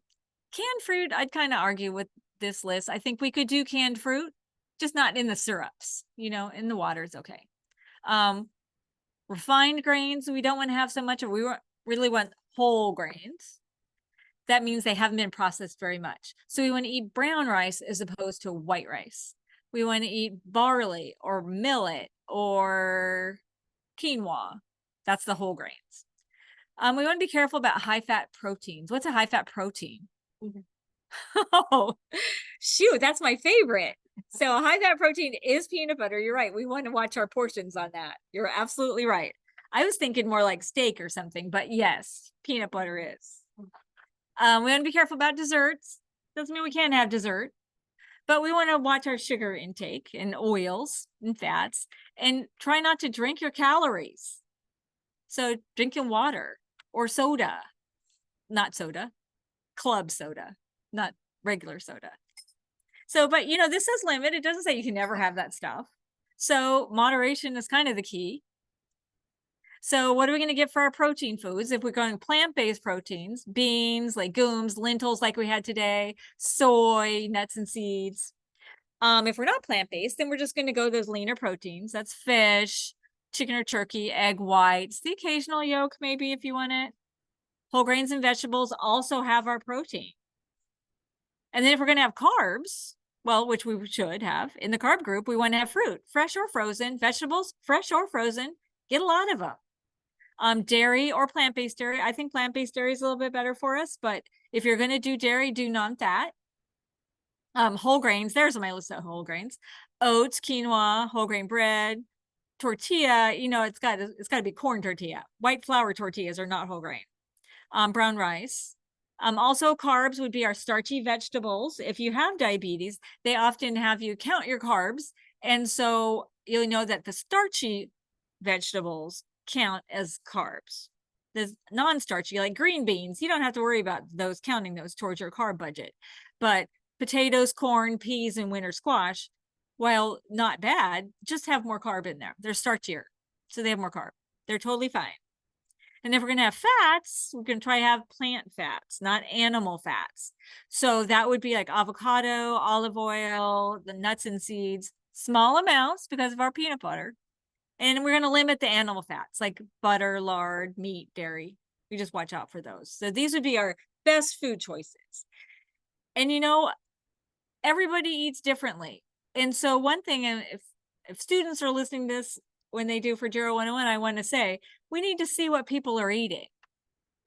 [SPEAKER 1] Canned fruit, I'd kind of argue with this list. I think we could do canned fruit, just not in the syrups, you know, in the water is okay. Refined grains, we don't want to have so much, we really want whole grains. That means they haven't been processed very much. So we want to eat brown rice as opposed to white rice. We want to eat barley or millet or quinoa. That's the whole grains. We want to be careful about high-fat proteins. What's a high-fat protein? Oh, shoot, that's my favorite. So a high-fat protein is peanut butter. You're right. We want to watch our portions on that. You're absolutely right. I was thinking more like steak or something, but yes, peanut butter is. We want to be careful about desserts. Doesn't mean we can't have dessert, but we want to watch our sugar intake and oils and fats and try not to drink your calories. So drinking water or soda, not soda, club soda, not regular soda. So, but you know, this says limit. It doesn't say you can never have that stuff. So moderation is kind of the key. So what are we going to get for our protein foods? If we're going plant-based proteins, beans, legumes, lentils like we had today, soy, nuts and seeds. If we're not plant-based, then we're just going to go those leaner proteins. That's fish, chicken or turkey, egg whites, the occasional yolk maybe if you want it. Whole grains and vegetables also have our protein. And then if we're going to have carbs, well, which we should have in the carb group, we want to have fruit, fresh or frozen, vegetables, fresh or frozen, get a lot of them. Dairy or plant-based dairy. I think plant-based dairy is a little bit better for us, but if you're going to do dairy, do non-fat. Whole grains, there's my list of whole grains. Oats, quinoa, whole grain bread, tortilla, you know, it's got to be corn tortilla. White flour tortillas are not whole grain. Brown rice. Also carbs would be our starchy vegetables. If you have diabetes, they often have you count your carbs. And so you'll know that the starchy vegetables count as carbs. The non-starchy, like green beans, you don't have to worry about those, counting those towards your carb budget. But potatoes, corn, peas, and winter squash, while not bad, just have more carb in there. They're starchier, so they have more carb. They're totally fine. And if we're going to have fats, we're going to try to have plant fats, not animal fats. So that would be like avocado, olive oil, the nuts and seeds, small amounts because of our peanut butter. And we're going to limit the animal fats like butter, lard, meat, dairy. We just watch out for those. So these would be our best food choices. And you know, everybody eats differently. And so one thing, if students are listening to this when they do for Gero 101, I want to say, we need to see what people are eating.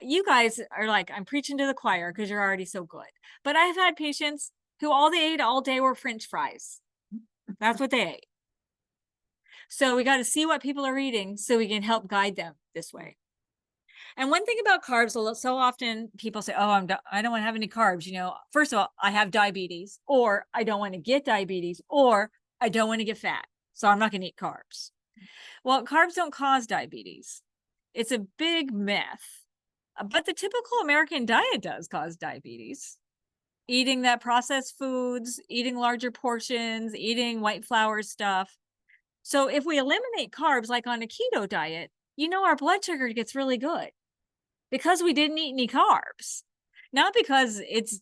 [SPEAKER 1] You guys are like, I'm preaching to the choir because you're already so good. But I've had patients who all they ate all day were French fries. That's what they ate. So we got to see what people are eating so we can help guide them this way. And one thing about carbs, so often people say, oh, I don't want to have any carbs. You know, first of all, I have diabetes, or I don't want to get diabetes, or I don't want to get fat. So I'm not going to eat carbs. Well, carbs don't cause diabetes. It's a big myth. But the typical American diet does cause diabetes. Eating that processed foods, eating larger portions, eating white flour stuff. So if we eliminate carbs, like on a keto diet, you know, our blood sugar gets really good because we didn't eat any carbs, not because it's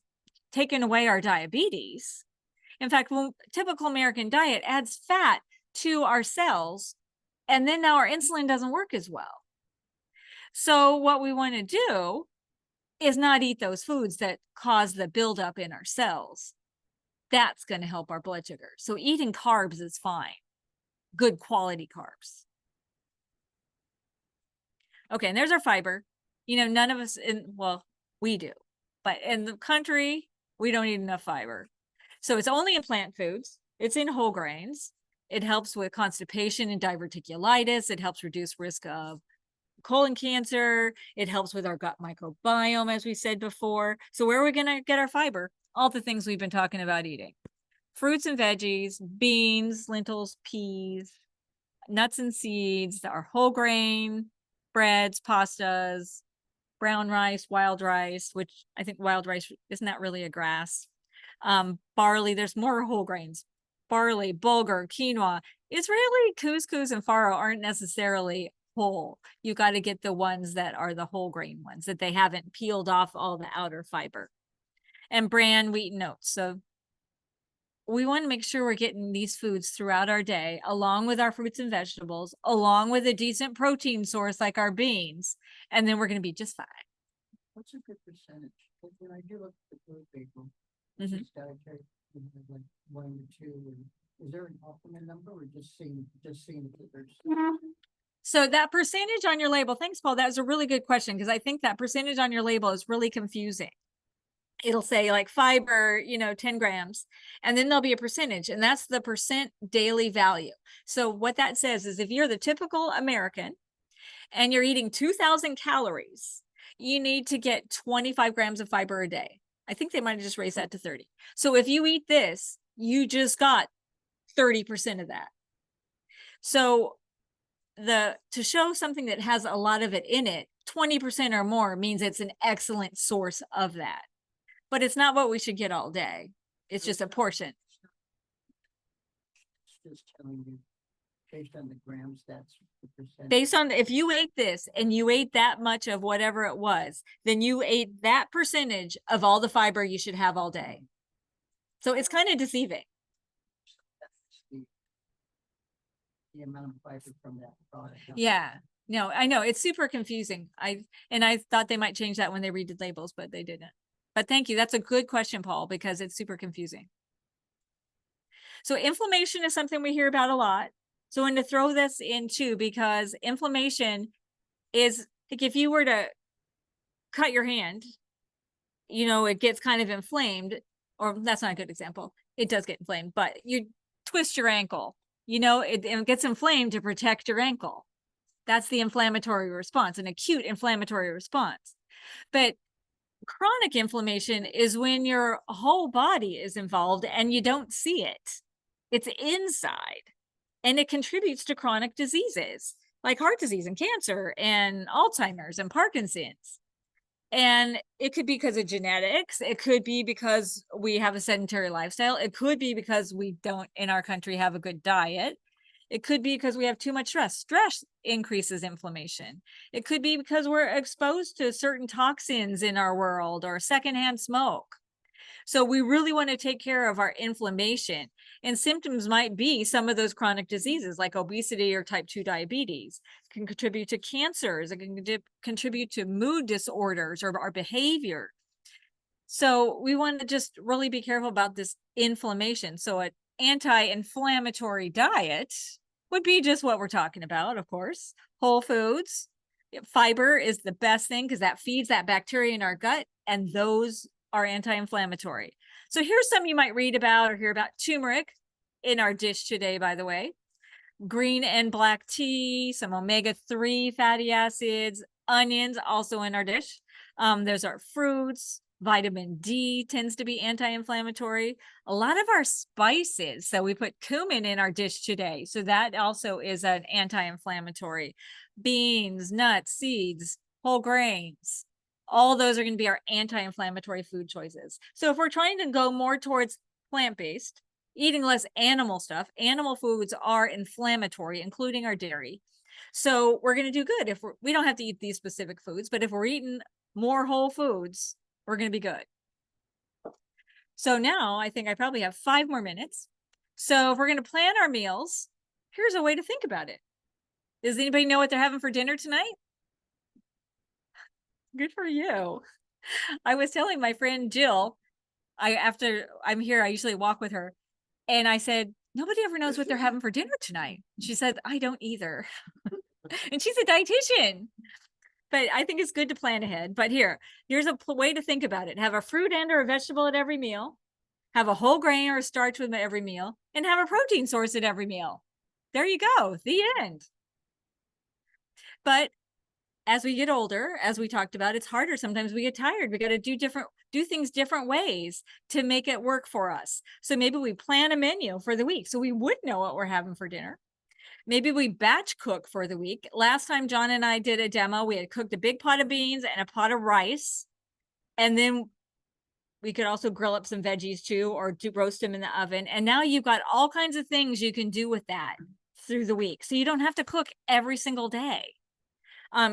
[SPEAKER 1] taken away our diabetes. In fact, typical American diet adds fat to our cells, and then now our insulin doesn't work as well. So what we want to do is not eat those foods that cause the buildup in our cells. That's going to help our blood sugar. So eating carbs is fine. Good quality carbs. Okay, and there's our fiber. You know, none of us well, we do, but in the country, we don't eat enough fiber. So it's only in plant foods. It's in whole grains. It helps with constipation and diverticulitis. It helps reduce risk of colon cancer. It helps with our gut microbiome, as we said before. So where are we going to get our fiber? All the things we've been talking about eating. Fruits and veggies, beans, lentils, peas, nuts and seeds, our whole grain, breads, pastas, brown rice, wild rice, which I think wild rice isn't that really a grass. Barley, there's more whole grains. Barley, bulgur, quinoa. Israeli couscous and farro aren't necessarily whole. You got to get the ones that are the whole grain ones, that they haven't peeled off all the outer fiber. And bran, wheat, and oats. So we want to make sure we're getting these foods throughout our day, along with our fruits and vegetables, along with a decent protein source like our beans, and then we're going to be just fine.
[SPEAKER 4] What's a good percentage? Like, when I do look at the food people,
[SPEAKER 1] Mhm.
[SPEAKER 4] it's dietary, you know, like 1 or 2, and is there an optimum number or just seeing that there's?
[SPEAKER 1] So that percentage on your label, thanks, Paul. That was a really good question because I think that percentage on your label is really confusing. It'll say like fiber, 10 grams, and then there'll be a percentage, and that's the percent daily value. So what that says is if you're the typical American and you're eating 2,000 calories, you need to get 25 grams of fiber a day. I think they might have just raised that to 30. So if you eat this, you just got 30% of that. So to show something that has a lot of it in it, 20% or more means it's an excellent source of that. But it's not what we should get all day. It's just a portion.
[SPEAKER 4] It's just telling you, based on the grams, that's the percent.
[SPEAKER 1] Based on if you ate this and you ate that much of whatever it was, then you ate that percentage of all the fiber you should have all day. So it's kind of deceiving.
[SPEAKER 4] That's the amount of fiber from that product.
[SPEAKER 1] Yeah. No, I know it's super confusing. I thought they might change that when they redid labels, but they didn't. But thank you. That's a good question, Paul, because it's super confusing. So inflammation is something we hear about a lot. So I'm going to throw this in too, because inflammation is like if you were to cut your hand, it gets kind of inflamed, or that's not a good example. It does get inflamed, but you twist your ankle, it gets inflamed to protect your ankle. That's the inflammatory response, an acute inflammatory response. But chronic inflammation is when your whole body is involved and you don't see it. It's inside, and it contributes to chronic diseases like heart disease and cancer and Alzheimer's and Parkinson's. And it could be because of genetics. It could be because we have a sedentary lifestyle. It could be because we don't in our country have a good diet. It could be because we have too much stress. Stress increases inflammation. It could be because we're exposed to certain toxins in our world or secondhand smoke. So we really want to take care of our inflammation. And symptoms might be some of those chronic diseases like obesity or type 2 diabetes. It can contribute to cancers. It can contribute to mood disorders or our behavior. So we want to just really be careful about this inflammation. So an anti-inflammatory diet would be just what we're talking about, of course. Whole foods. Fiber is the best thing because that feeds that bacteria in our gut, and those are anti-inflammatory. So here's some you might read about or hear about. Turmeric in our dish today, by the way. Green and black tea, some omega-3 fatty acids, onions also in our dish. There's our fruits. Vitamin D tends to be anti-inflammatory. A lot of our spices, so we put cumin in our dish today. So that also is an anti-inflammatory. Beans, nuts, seeds, whole grains. All those are going to be our anti-inflammatory food choices. So if we're trying to go more towards plant-based, eating less animal stuff, animal foods are inflammatory, including our dairy. So we're going to do good if we don't have to eat these specific foods, but if we're eating more whole foods, we're going to be good. So now I think I probably have 5 more minutes. So if we're going to plan our meals, here's a way to think about it. Does anybody know what they're having for dinner tonight? Good for you. I was telling my friend Jill, after I'm here, I usually walk with her. And I said, nobody ever knows what they're having for dinner tonight. She said, I don't either. And she's a dietitian. but I think it's good to plan ahead. But here's a way to think about it. Have a fruit and or a vegetable at every meal. Have a whole grain or a starch with every meal, and have a protein source at every meal. There you go, the end. But as we get older, as we talked about, it's harder. Sometimes we get tired. We got to do things different ways to make it work for us. So maybe we plan a menu for the week so we would know what we're having for dinner. Maybe we batch cook for the week. Last time John and I did a demo, we had cooked a big pot of beans and a pot of rice. And then we could also grill up some veggies too, or roast them in the oven. And now you've got all kinds of things you can do with that through the week. So you don't have to cook every single day.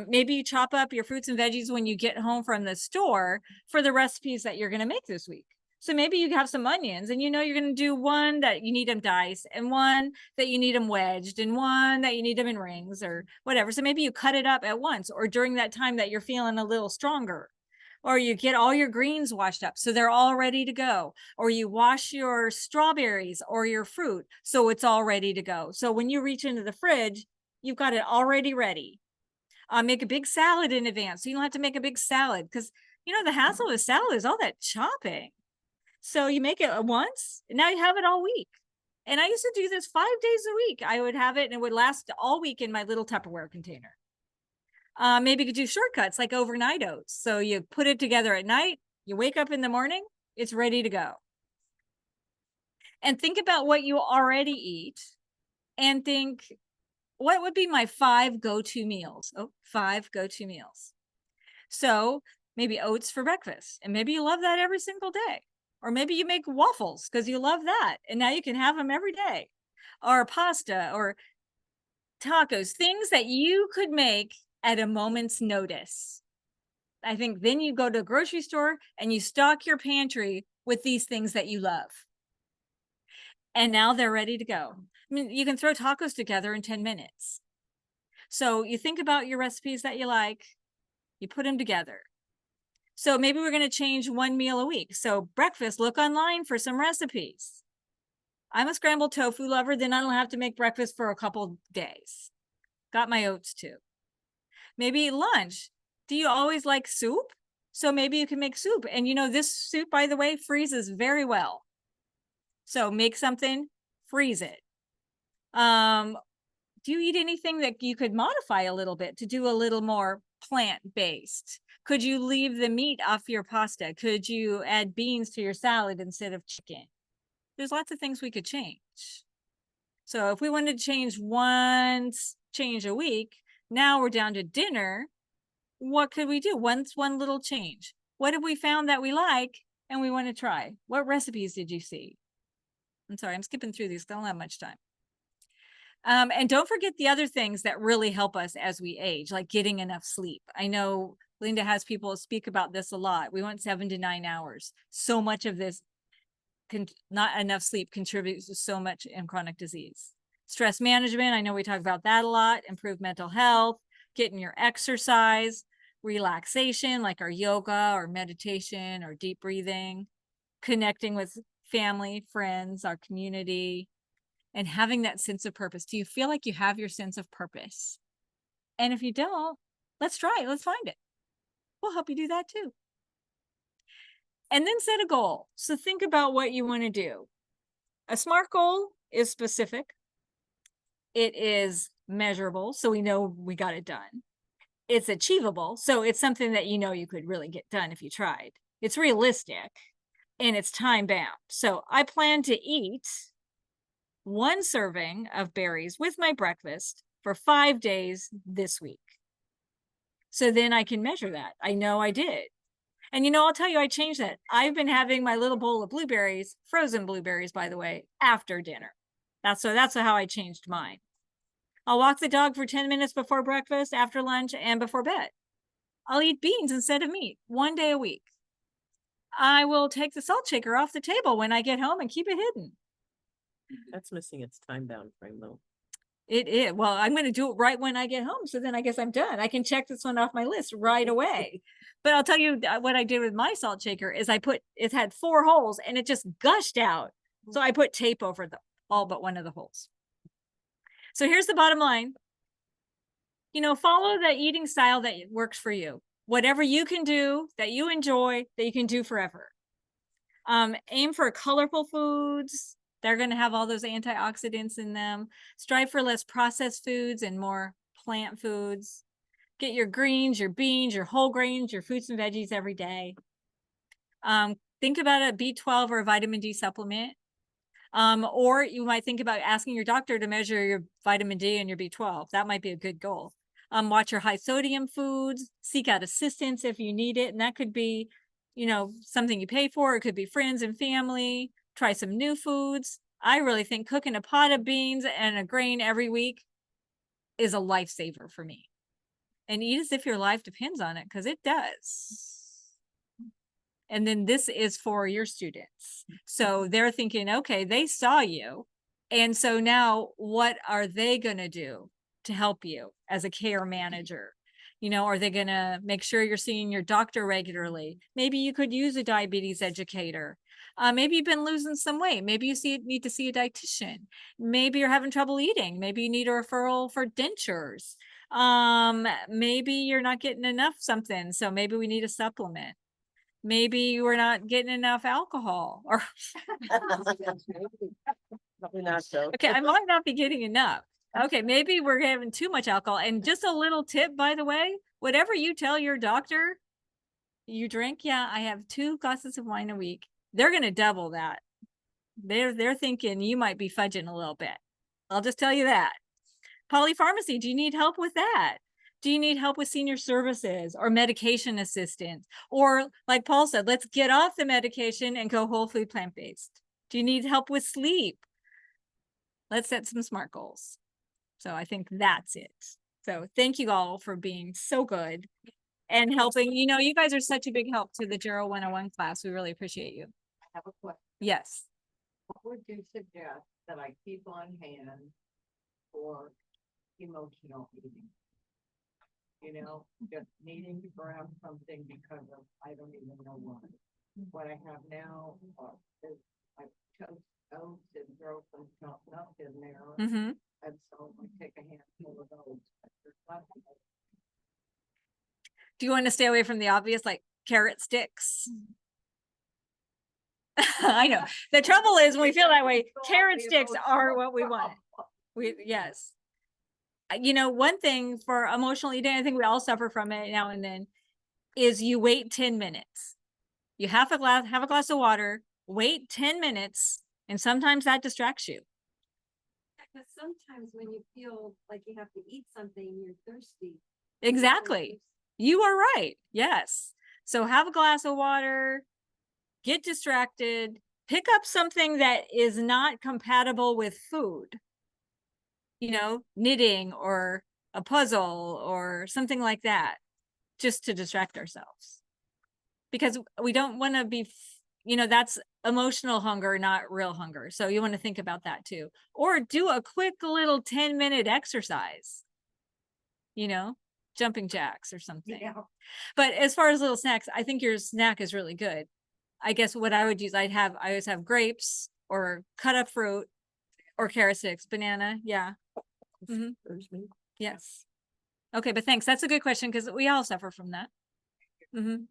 [SPEAKER 1] Maybe you chop up your fruits and veggies when you get home from the store for the recipes that you're going to make this week. So maybe you have some onions and you know you're going to do one that you need them diced and one that you need them wedged and one that you need them in rings or whatever. So maybe you cut it up at once or during that time that you're feeling a little stronger. Or you get all your greens washed up so they're all ready to go. Or you wash your strawberries or your fruit so it's all ready to go. So when you reach into the fridge, you've got it already ready. Make a big salad in advance so you don't have to make a big salad because the hassle with salad is all that chopping. So you make it once and now you have it all week. And I used to do this 5 days a week. I would have it and it would last all week in my little Tupperware container. Maybe you could do shortcuts like overnight oats. So you put it together at night, you wake up in the morning, it's ready to go. And think about what you already eat and think, what would be my 5 go-to meals? 5 go-to meals. So maybe oats for breakfast. And maybe you love that every single day. Or maybe you make waffles because you love that. And now you can have them every day. Or pasta or tacos, things that you could make at a moment's notice. I think then you go to a grocery store and you stock your pantry with these things that you love. And now they're ready to go. I mean, you can throw tacos together in 10 minutes. So you think about your recipes that you like, you put them together. So maybe we're going to change one meal a week. So breakfast, look online for some recipes. I'm a scrambled tofu lover, then I don't have to make breakfast for a couple days. Got my oats too. Maybe lunch. Do you always like soup? So maybe you can make soup. And this soup, by the way, freezes very well. So make something, freeze it. Do you eat anything that you could modify a little bit to do a little more plant-based? Could you leave the meat off your pasta? Could you add beans to your salad instead of chicken? There's lots of things we could change. So if we wanted to change change a week, now we're down to dinner. What could we do? One little change. What have we found that we like and we want to try? What recipes did you see? I'm sorry, I'm skipping through these. I don't have much time. And don't forget the other things that really help us as we age, like getting enough sleep. I know Linda has people speak about this a lot. We want 7 to 9 hours. So much of this, not enough sleep contributes to so much in chronic disease. Stress management, I know we talk about that a lot. Improve mental health, getting your exercise, relaxation, like our yoga or meditation or deep breathing, connecting with family, friends, our community, and having that sense of purpose. Do you feel like you have your sense of purpose? And if you don't, let's try it. Let's find it. We'll help you do that too. And then set a goal. So think about what you want to do. A SMART goal is specific. It is measurable, so we know we got it done. It's achievable, so it's something that you could really get done if you tried. It's realistic, and it's time bound. So I plan to eat 1 serving of berries with my breakfast for 5 days this week. So then I can measure that. I know I did. And I'll tell you, I changed that. I've been having my little bowl of blueberries, frozen blueberries, by the way, after dinner. That's how I changed mine. I'll walk the dog for 10 minutes before breakfast, after lunch, and before bed. I'll eat beans instead of meat 1 day a week. I will take the salt shaker off the table when I get home and keep it hidden.
[SPEAKER 5] That's missing its time bound frame though.
[SPEAKER 1] It is. Well, I'm going to do it right when I get home. So then I guess I'm done. I can check this one off my list right away. But I'll tell you what I did with my salt shaker is it had 4 holes and it just gushed out. So I put tape over all but one of the holes. So here's the bottom line. you know, follow the eating style that works for you. Whatever you can do that you enjoy, that you can do forever. Aim for colorful foods. They're going to have all those antioxidants in them. Strive for less processed foods and more plant foods. Get your greens, your beans, your whole grains, your fruits and veggies every day. Think about a B12 or a vitamin D supplement. Or you might think about asking your doctor to measure your vitamin D and your B12. That might be a good goal. Watch your high sodium foods, seek out assistance if you need it. And that could be, you know, something you pay for. It could be friends and family. Try some new foods. I really think cooking a pot of beans and a grain every week is a lifesaver for me. And eat as if your life depends on it, because it does. And then this is for your students. So they're thinking, okay, they saw you. And so now what are they going to do to help you as a care manager? You know, are they going to make sure you're seeing your doctor regularly? Maybe you could use a diabetes educator. Maybe you've been losing some weight. Maybe you need to see a dietitian. Maybe you're having trouble eating. Maybe you need a referral for dentures. Maybe you're not getting enough something. So maybe we need a supplement. Maybe we're not getting enough alcohol or
[SPEAKER 5] Probably not so.
[SPEAKER 1] okay, I might not be getting enough. Okay, maybe we're having too much alcohol. And just a little tip, by the way, whatever you tell your doctor you drink, yeah, I have 2 glasses of wine a week. They're going to double that. They're thinking you might be fudging a little bit. I'll just tell you that. Polypharmacy, do you need help with that? Do you need help with senior services or medication assistance? Or like Paul said, let's get off the medication and go whole food plant-based. Do you need help with sleep? Let's set some SMART goals. So I think that's it. So thank you all for being so good and helping. You know, you guys are such a big help to the Gerald 101 class. We really appreciate you.
[SPEAKER 4] I have a question.
[SPEAKER 1] Yes.
[SPEAKER 4] What would you suggest that I keep on hand for emotional eating? You know, just needing to grab something because of, I don't even know why. What I have now is I toast oats and throw some chopped nuts in there.
[SPEAKER 1] Mm-hmm.
[SPEAKER 4] And so I take a handful of those.
[SPEAKER 1] Do you want to stay away from the obvious, like carrot sticks? I know. The trouble is when we feel that way, carrot sticks are what we want. Yes. You know, one thing for emotional eating, I think we all suffer from it now and then, is you wait 10 minutes. You have a glass of water, wait 10 minutes, and sometimes that distracts you.
[SPEAKER 3] Because sometimes when you feel like you have to eat something, you're thirsty.
[SPEAKER 1] Exactly. You are right. Yes. So have a glass of water, get distracted, pick up something that is not compatible with food. You know, knitting or a puzzle or something like that, just to distract ourselves. Because we don't want to be, you know, that's emotional hunger, not real hunger. So you want to think about that too. Or do a quick little 10-minute exercise, you know, jumping jacks or something.
[SPEAKER 4] Yeah.
[SPEAKER 1] But as far as little snacks, I think your snack is really good. I guess what I would use, I always have grapes or cut up fruit or carrot sticks, banana. Yeah. Mm-hmm. Yes. Okay, but thanks. That's a good question because we all suffer from that. Mm-hmm.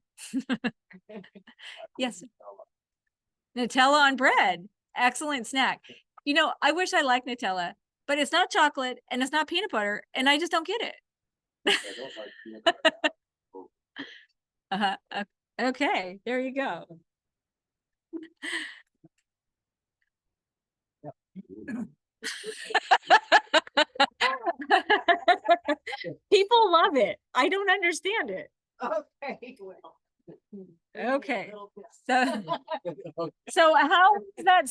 [SPEAKER 1] Yes. Nutella on bread. Excellent snack. You know, I wish I liked Nutella, but it's not chocolate and it's not peanut butter, and I just don't get it. Okay, there you go. People love it. I don't understand it.
[SPEAKER 4] Okay, well.
[SPEAKER 1] Okay. So how is that